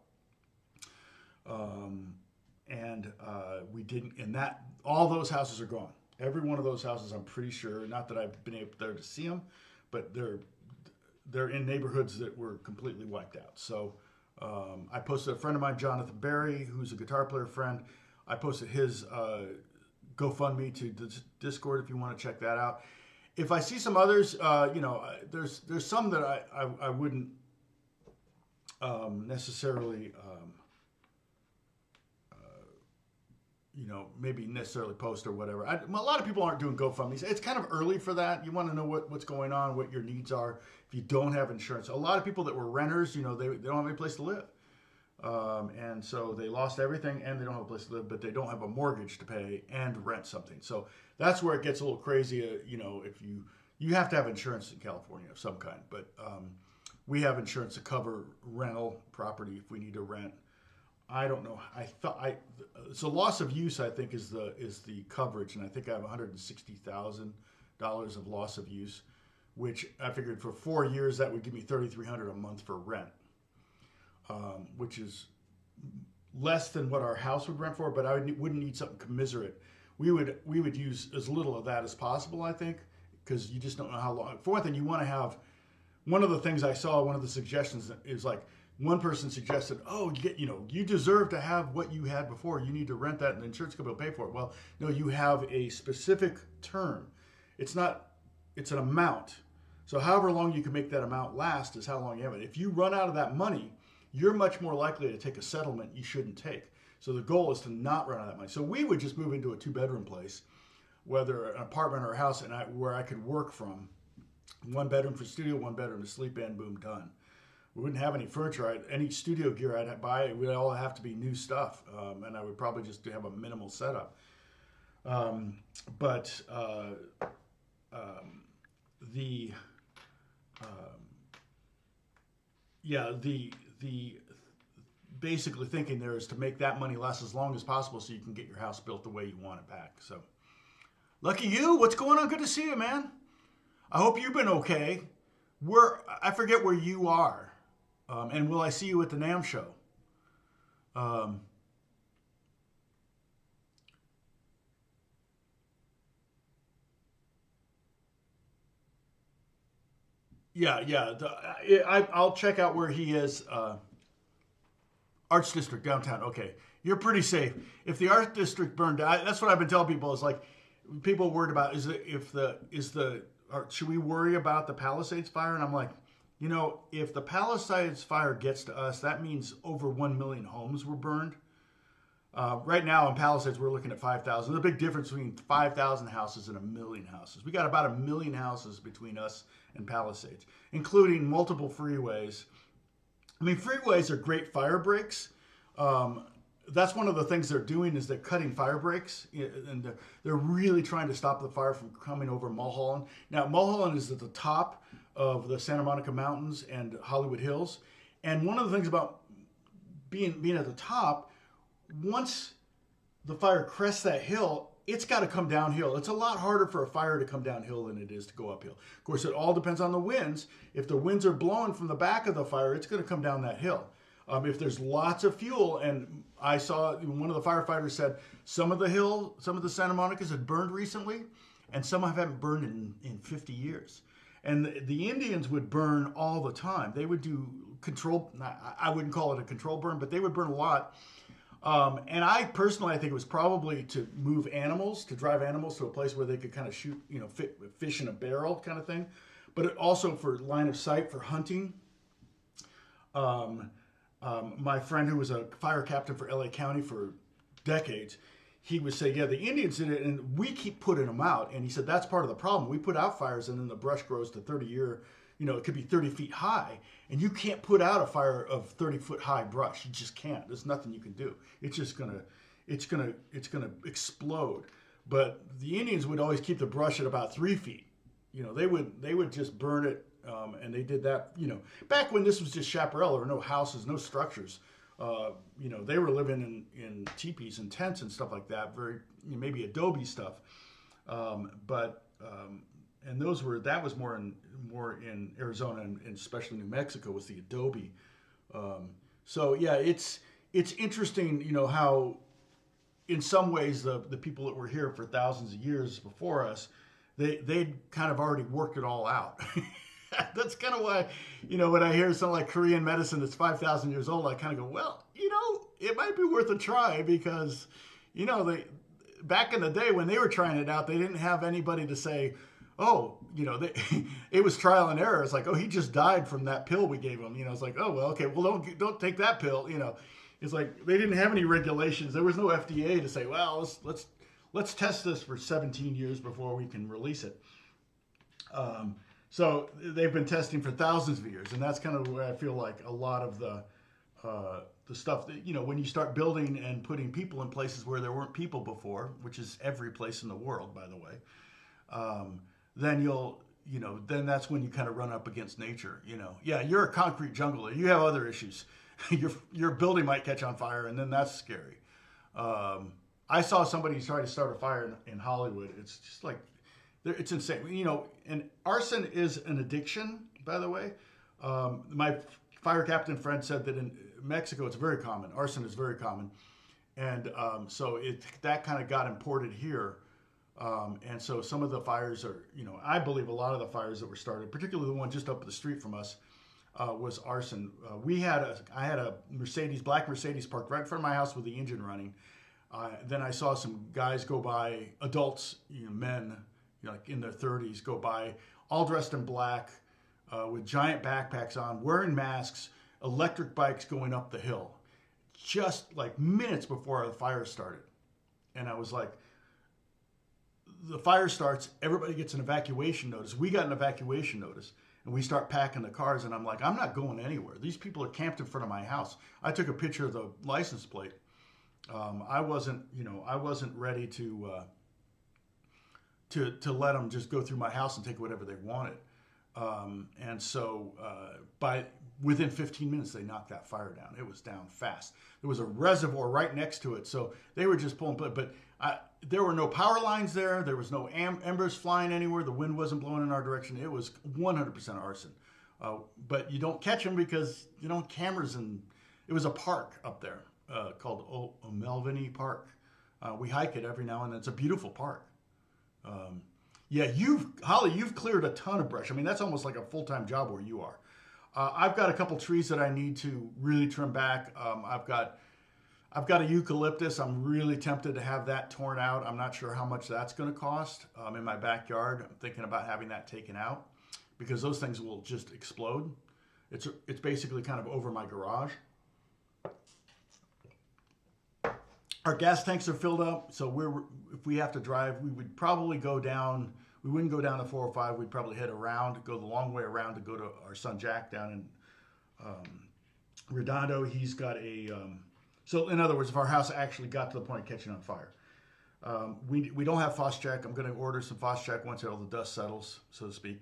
We didn't, and all those houses are gone. Every one of those houses, I'm pretty sure, not that I've been able there to see them, but they're in neighborhoods that were completely wiped out. So I posted a friend of mine, Jonathan Barry, who's a guitar player friend. I posted his GoFundMe to Discord if you want to check that out. If I see some others, there's some that I wouldn't necessarily, maybe necessarily post or whatever. A lot of people aren't doing GoFundMes. It's kind of early for that. You want to know what's going on, what your needs are. If you don't have insurance, a lot of people that were renters, they don't have any place to live. And so they lost everything and they don't have a place to live, but they don't have a mortgage to pay and rent something. So that's where it gets a little crazy. If you have to have insurance in California of some kind, but we have insurance to cover rental property if we need to rent. I don't know. So loss of use, I think, is the coverage, and I think I have $160,000 of loss of use, which I figured for 4 years that would give me $3,300 a month for rent, which is less than what our house would rent for. But I wouldn't need something commiserate. We would use as little of that as possible, I think, because you just don't know how long. For one thing, you want to have. One of the things I saw, one of the suggestions is like. One person suggested, you deserve to have what you had before. You need to rent that and the insurance company will pay for it. Well, no, you have a specific term. It's an amount. So however long you can make that amount last is how long you have it. If you run out of that money, you're much more likely to take a settlement you shouldn't take. So the goal is to not run out of that money. So we would just move into a 2-bedroom place, whether an apartment or a house, where I could work from. 1 bedroom for studio, 1 bedroom to sleep in, boom, done. We wouldn't have any furniture. Any studio gear I'd buy, it would all have to be new stuff, and I would probably just have a minimal setup. The basically thinking there is to make that money last as long as possible so you can get your house built the way you want it back. So, lucky you. What's going on? Good to see you, man. I hope you've been okay. I forget where you are. And will I see you at the NAMM show? I'll check out where he is. Arts District downtown. Okay, you're pretty safe. If the Arts District burned down, that's what I've been telling people. Is like people worried about should we worry about the Palisades fire? And I'm like. If the Palisades fire gets to us, that means over 1 million homes were burned. Right now in Palisades, we're looking at 5,000. There's a big difference between 5,000 houses and 1 million houses. We got about 1 million houses between us and Palisades, including multiple freeways. I mean, freeways are great fire breaks. That's one of the things they're doing is they're cutting fire breaks, and they're really trying to stop the fire from coming over Mulholland. Now, Mulholland is at the top of the Santa Monica Mountains and Hollywood Hills. And one of the things about being at the top, once the fire crests that hill, it's got to come downhill. It's a lot harder for a fire to come downhill than it is to go uphill. Of course, it all depends on the winds. If the winds are blowing from the back of the fire, it's going to come down that hill. If there's lots of fuel, and I saw one of the firefighters said some of the Santa Monicas had burned recently, and some haven't burned in 50 years. And the Indians would burn all the time. They would do control, I wouldn't call it a control burn, but they would burn a lot. And I think it was probably to move animals, to drive animals to a place where they could kind of shoot, fish in a barrel kind of thing. But it also for line of sight, for hunting. My friend who was a fire captain for LA County for decades, he would say, yeah, the Indians did it, and we keep putting them out. And he said, that's part of the problem. We put out fires, and then the brush grows to 30-year, it could be 30 feet high, and you can't put out a fire of 30-foot high brush. You just can't. There's nothing you can do. It's just it's gonna explode. But the Indians would always keep the brush at about 3 feet. They would just burn it, and they did that. Back when this was just chaparral, there were no houses, no structures. They were living in teepees and tents and stuff like that, very maybe adobe stuff, and that was more in Arizona and especially New Mexico was the adobe. So yeah, it's interesting, how in some ways the people that were here for thousands of years before us, they'd kind of already worked it all out. That's kind of why, when I hear something like Korean medicine that's 5,000 years old, I kind of go, well, it might be worth a try because, back in the day when they were trying it out, they didn't have anybody to say, oh, it was trial and error. It's like, oh, he just died from that pill we gave him. It's like, oh, well, okay, well, don't take that pill. It's like they didn't have any regulations. There was no FDA to say, well, let's test this for 17 years before we can release it. So they've been testing for thousands of years, and that's kind of where I feel like a lot of the stuff that, when you start building and putting people in places where there weren't people before, which is every place in the world, by the way, then that's when you kind of run up against nature. Yeah, you're a concrete jungle. You have other issues. Your building might catch on fire, and then that's scary. I saw somebody try to start a fire in Hollywood. It's just like, it's insane. And arson is an addiction, by the way. My fire captain friend said that in Mexico, it's very common. Arson is very common. And so that kind of got imported here. And so some of the fires are, I believe a lot of the fires that were started, particularly the one just up the street from us, was arson. I had a black Mercedes parked right in front of my house with the engine running. Then I saw some guys go by, adults, men, like in their 30s, go by, all dressed in black, with giant backpacks on, wearing masks, electric bikes going up the hill, just like minutes before the fire started. And I was like, the fire starts, everybody gets an evacuation notice. We got an evacuation notice, and we start packing the cars, and I'm like, I'm not going anywhere. These people are camped in front of my house. I took a picture of the license plate. I wasn't ready to let them just go through my house and take whatever they wanted. And so within 15 minutes, they knocked that fire down. It was down fast. There was a reservoir right next to it. So they were just pulling, but there were no power lines there. There was no embers flying anywhere. The wind wasn't blowing in our direction. It was 100% arson. But you don't catch them because you don't have cameras. And it was a park up there called O'Melveny Park. We hike it every now and then. It's a beautiful park. Yeah, Holly, you've cleared a ton of brush. I mean, that's almost like a full-time job where you are. I've got a couple trees that I need to really trim back. I've got a eucalyptus. I'm really tempted to have that torn out. I'm not sure how much that's going to cost in my backyard. I'm thinking about having that taken out because those things will just explode. It's basically kind of over my garage. Our gas tanks are filled up, so if we have to drive, we would probably go down. We wouldn't go down the 405. We'd probably head around, go the long way around to go to our son Jack down in Redondo. He's got so in other words, if our house actually got to the point of catching on fire, we don't have frost check. I'm going to order some frost check once all the dust settles, so to speak.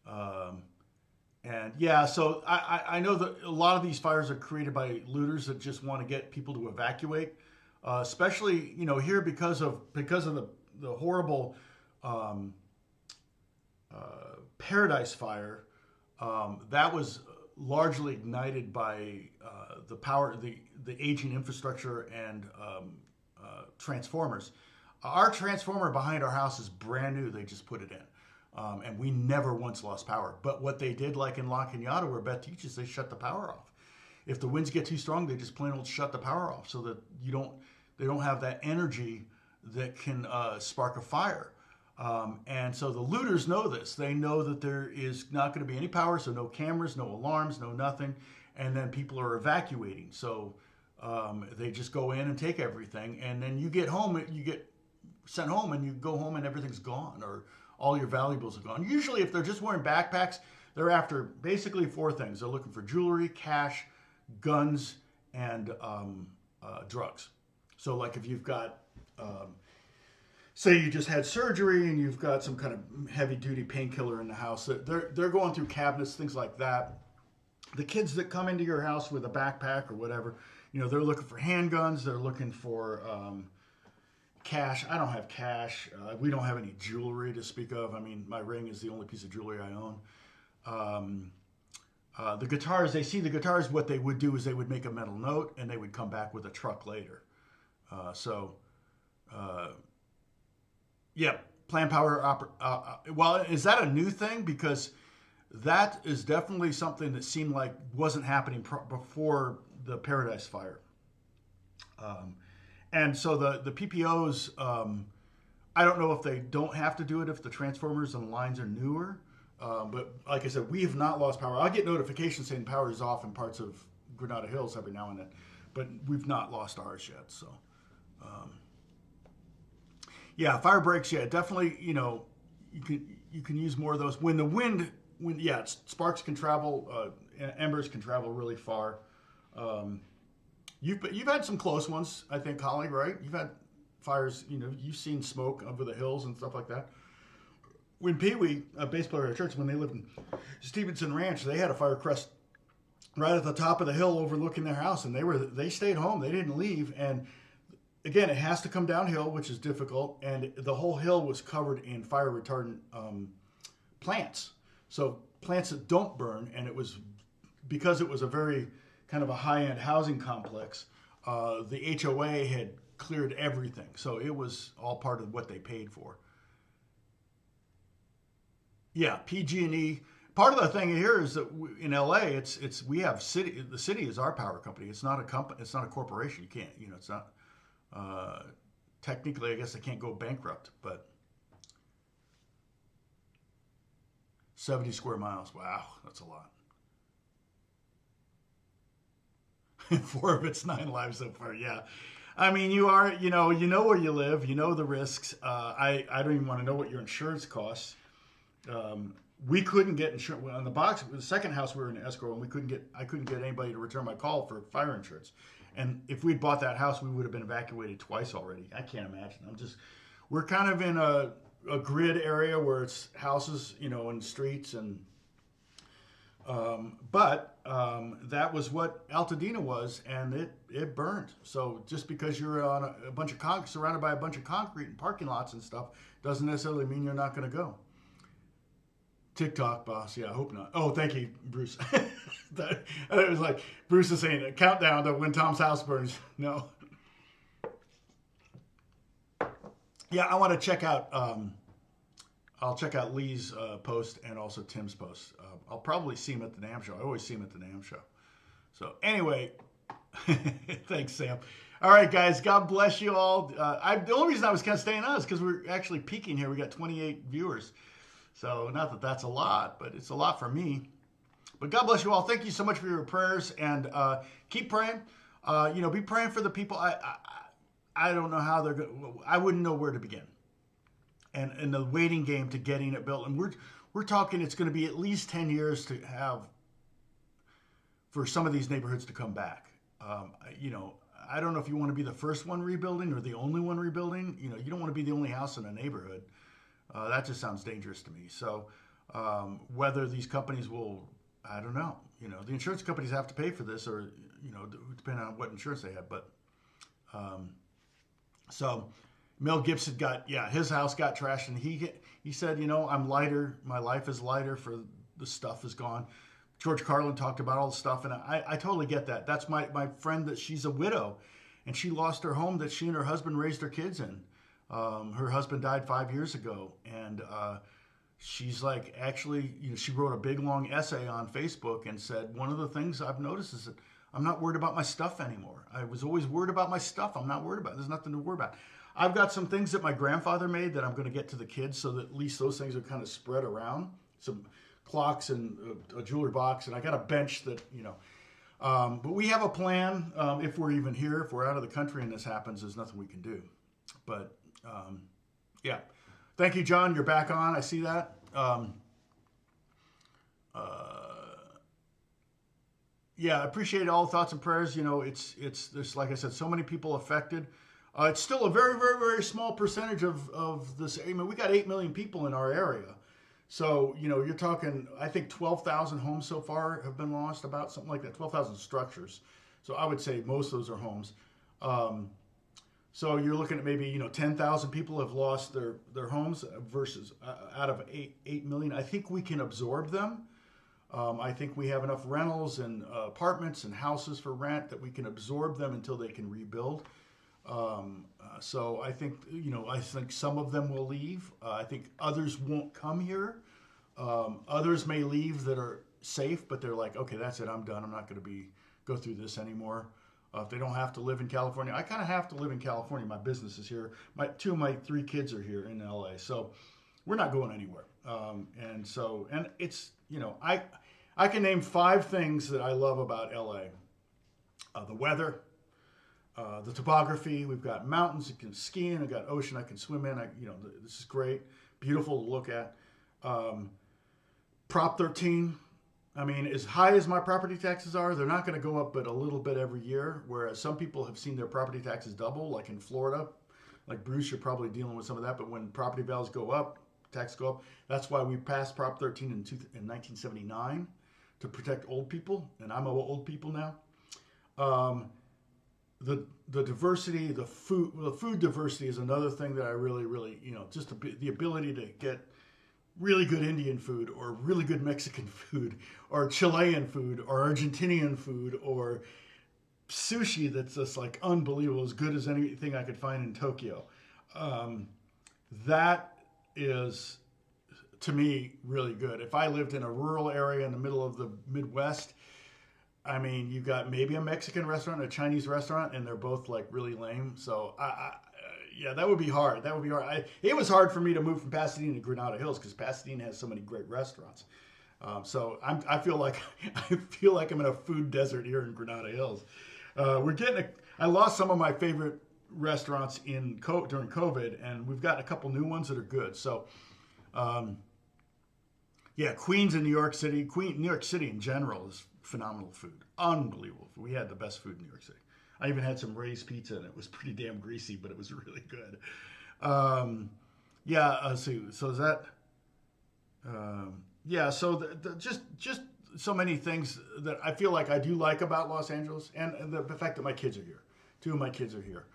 And yeah, so I know that a lot of these fires are created by looters that just want to get people to evacuate. especially here because of the horrible um, Paradise Fire. That was largely ignited by the aging infrastructure and transformers. Our transformer behind our house is brand new. They just put it in. And we never once lost power. But what they did, like in La Cañada, where Beth teaches, they shut the power off. If the winds get too strong, they just plain old shut the power off so that they don't have that energy that can spark a fire. And so the looters know this. They know that there is not going to be any power, so no cameras, no alarms, no nothing. And then people are evacuating. So they just go in and take everything. And then you get home, you get sent home, and you go home and everything's gone, or all your valuables are gone. Usually, if they're just wearing backpacks, they're after basically 4 things. They're looking for jewelry, cash, guns, and drugs. So like if you've got, say you just had surgery and you've got some kind of heavy duty painkiller in the house, they're going through cabinets, things like that. The kids that come into your house with a backpack or whatever, they're looking for handguns, they're looking for cash. I don't have cash. We don't have any jewelry to speak of. I mean, my ring is the only piece of jewelry I own. The guitars, they see the guitars, what they would do is they would make a mental note and they would come back with a truck later. Yeah, planned power. Well, is that a new thing? Because that is definitely something that seemed like wasn't happening before the Paradise Fire. And so the PPOs, I don't know if they don't have to do it if the transformers and the lines are newer. But like I said, we have not lost power. I get notifications saying power is off in parts of Granada Hills every now and then, but we've not lost ours yet. So, yeah, fire breaks. Yeah, definitely. You can use more of those when the wind. Sparks can travel. Embers can travel really far. You've had some close ones, I think, Holly, right? You've had fires, you've seen smoke over the hills and stuff like that. When Pee Wee, a bass player at a church, when they lived in Stevenson Ranch, they had a fire crest right at the top of the hill overlooking their house, and they stayed home. They didn't leave. And again, it has to come downhill, which is difficult, and the whole hill was covered in fire retardant plants. So plants that don't burn, and it was because it was a very kind of a high-end housing complex, the HOA had cleared everything. So it was all part of what they paid for. Yeah, PG&E. Part of the thing here is that in LA, we have city. The city is our power company. It's not a company. It's not a corporation. You can't. It's not. Technically, I guess they can't go bankrupt. But 70 square miles. Wow, that's a lot. 4 of its 9 lives so far. Yeah. I mean, you know where you live, the risks. I don't even want to know what your insurance costs. We couldn't get insurance on the box. The second house we were in escrow, and I couldn't get anybody to return my call for fire insurance. And if we'd bought that house, we would have been evacuated twice already. I can't imagine. We're kind of in a grid area where it's houses, and streets and. But that was what Altadena was, and it burned. So just because you're on a bunch of surrounded by a bunch of concrete and parking lots and stuff, doesn't necessarily mean you're not going to go. TikTok boss, yeah, I hope not. Oh, thank you, Bruce. It was like Bruce is saying a countdown to when Tom's house burns. No. Yeah, I want to check out. I'll check out Lee's post and also Tim's post. I'll probably see him at the NAMM show. I always see him at the NAMM show. So anyway, thanks, Sam. All right, guys, God bless you all. The only reason I was kind of staying on is because we're actually peaking here. We got 28 viewers. So not that that's a lot, but it's a lot for me. But God bless you all. Thank you so much for your prayers, and keep praying. Be praying for the people. I don't know how they're going. I wouldn't know where to begin. And the waiting game to getting it built. And we're talking it's going to be at least 10 years to have for some of these neighborhoods to come back. I don't know if you want to be the first one rebuilding or the only one rebuilding. You don't want to be the only house in a neighborhood. That just sounds dangerous to me. So whether these companies will, I don't know. The insurance companies have to pay for this, or depending on what insurance they have. But So Mel Gibson got, yeah, his house got trashed, and he said, you know, I'm lighter. My life is lighter for the stuff is gone. George Carlin talked about all the stuff, and I totally get that. That's my friend that she's a widow, and she lost her home that she and her husband raised their kids in. Her husband died 5 years ago, and she's like, actually, you know, she wrote a big long essay on Facebook and said, one of the things I've noticed is that I'm not worried about my stuff anymore. I was always worried about my stuff. I'm not worried about it. There's nothing to worry about. I've got some things that my grandfather made that I'm going to get to the kids, so that at least those things are kind of spread around. Some clocks and a jewelry box, and I got a bench that, you know. But we have a plan. If we're even here, if we're out of the country and this happens, there's nothing we can do. But yeah. Thank you, John. You're back on. I see that. Yeah, I appreciate all the thoughts and prayers. You know, there's, like I said, so many people affected. It's still a very, very, very small percentage of this. I mean, we got 8 million people in our area. So, you know, you're talking, I think 12,000 homes so far have been lost, about something like that, 12,000 structures. So I would say most of those are homes. So you're looking at maybe, you know, 10,000 people have lost their homes versus out of 8 million. I think we can absorb them. I think we have enough rentals and apartments and houses for rent that we can absorb them until they can rebuild. So I think, you know, I think some of them will leave. I think others won't come here. Others may leave that are safe, but they're like, okay, that's it. I'm done. I'm not going to go through this anymore. If they don't have to live in California, I kind of have to live in California. My business is here. Two of my 3 kids are here in LA, so we're not going anywhere. And it's, you know, I can name 5 things that I love about LA. The weather, the topography. We've got mountains. I can ski in. I got ocean. I can swim in. This is great. Beautiful to look at. Prop 13. I mean, as high as my property taxes are, they're not going to go up but a little bit every year, whereas some people have seen their property taxes double, like in Florida. Like Bruce, you're probably dealing with some of that, but when property values go up, taxes go up. That's why we passed Prop 13 in 1979 to protect old people, and I'm old people now. The diversity, the food diversity is another thing that I really, really, you know, just the ability to get really good Indian food or really good Mexican food or Chilean food or Argentinian food or sushi that's just like unbelievable, as good as anything I could find in Tokyo. That is, to me, really good. If I lived in a rural area in the middle of the Midwest, I mean, you got maybe a Mexican restaurant, a Chinese restaurant, and they're both like really lame. So yeah, that would be hard. That would be hard. It was hard for me to move from Pasadena to Granada Hills because Pasadena has so many great restaurants. So I feel like I'm in a food desert here in Granada Hills. I lost some of my favorite restaurants during COVID, and we've got a couple new ones that are good. So, yeah, Queens in New York City. New York City in general is phenomenal food, unbelievable. We had the best food in New York City. I even had some Ray's pizza, and it was pretty damn greasy, but it was really good. Yeah, so is that? Yeah, so just so many things that I feel like I do like about Los Angeles, and the fact that my kids are here. 2 of my kids are here.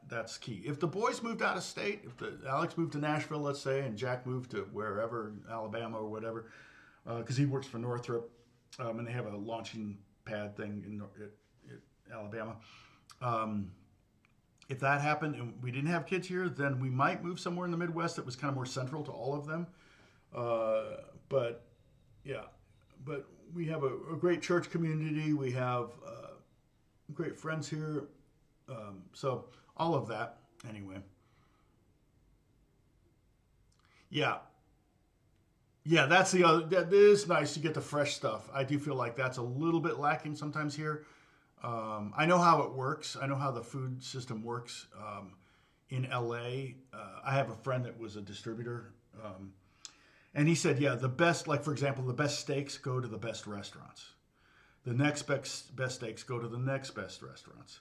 That's key. If the boys moved out of state, Alex moved to Nashville, let's say, and Jack moved to wherever, Alabama or whatever, because he works for Northrop, and they have a launching pad thing in Alabama. If that happened and we didn't have kids here, then we might move somewhere in the Midwest that was kind of more central to all of them. But yeah, but we have a great church community. We have great friends here. So all of that anyway. Yeah. Yeah, that's the other. That is nice to get the fresh stuff. I do feel like that's a little bit lacking sometimes here. I know how it works. I know how the food system works in LA. I have a friend that was a distributor, and he said, yeah, the best, like for example, the best steaks go to the best restaurants. The next best steaks go to the next best restaurants.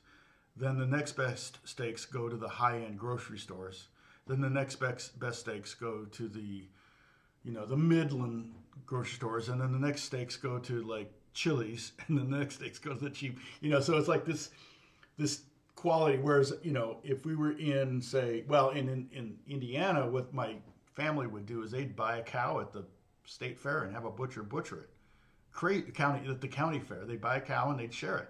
Then the next best steaks go to the high-end grocery stores. Then the next best steaks go to the Midland grocery stores, and then the next steaks go to like Chili's, and then the next steaks go to the cheap. So it's like this quality. Whereas, you know, if we were in, say, well, in Indiana, what my family would do is they'd buy a cow at the state fair and have a butcher it. At the county fair, they'd buy a cow and they'd share it.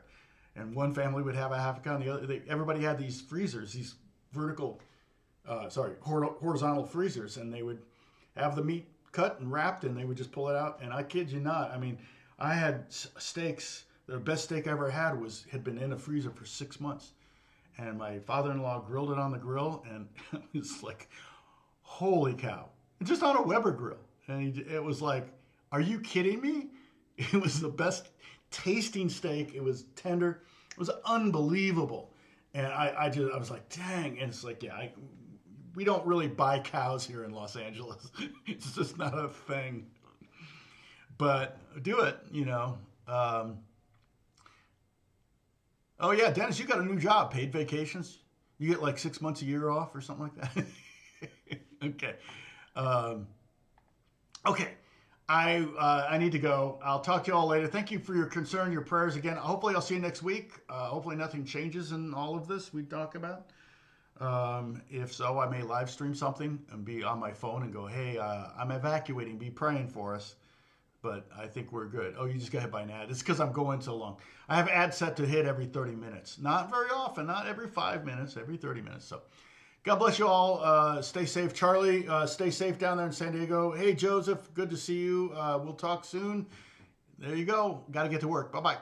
And one family would have a half a cow, and the other, everybody had these freezers, these horizontal freezers, and they would have the meat cut and wrapped, and they would just pull it out. And I kid you not, I mean, I had steaks. The best steak I ever had been in a freezer for 6 months. And my father-in-law grilled it on the grill, and it was like, holy cow. Just on a Weber grill. And it was like, are you kidding me? It was the best tasting steak. It was tender. It was unbelievable. And I was like, dang. And it's like, yeah, we don't really buy cows here in Los Angeles. It's just not a thing. But do it, you know. Oh, yeah, Dennis, you got a new job, paid vacations. You get like 6 months a year off or something like that. Okay. Okay. I need to go. I'll talk to you all later. Thank you for your concern, your prayers again. Hopefully I'll see you next week. Hopefully nothing changes in all of this we talk about. If so, I may live stream something and be on my phone and go, hey, I'm evacuating. Be praying for us. But I think we're good. Oh, you just got hit by an ad. It's because I'm going so long. I have ads set to hit every 30 minutes. Not very often, not every 5 minutes, every 30 minutes. So God bless you all. Stay safe. Charlie, stay safe down there in San Diego. Hey, Joseph, good to see you. We'll talk soon. There you go. Got to get to work. Bye-bye.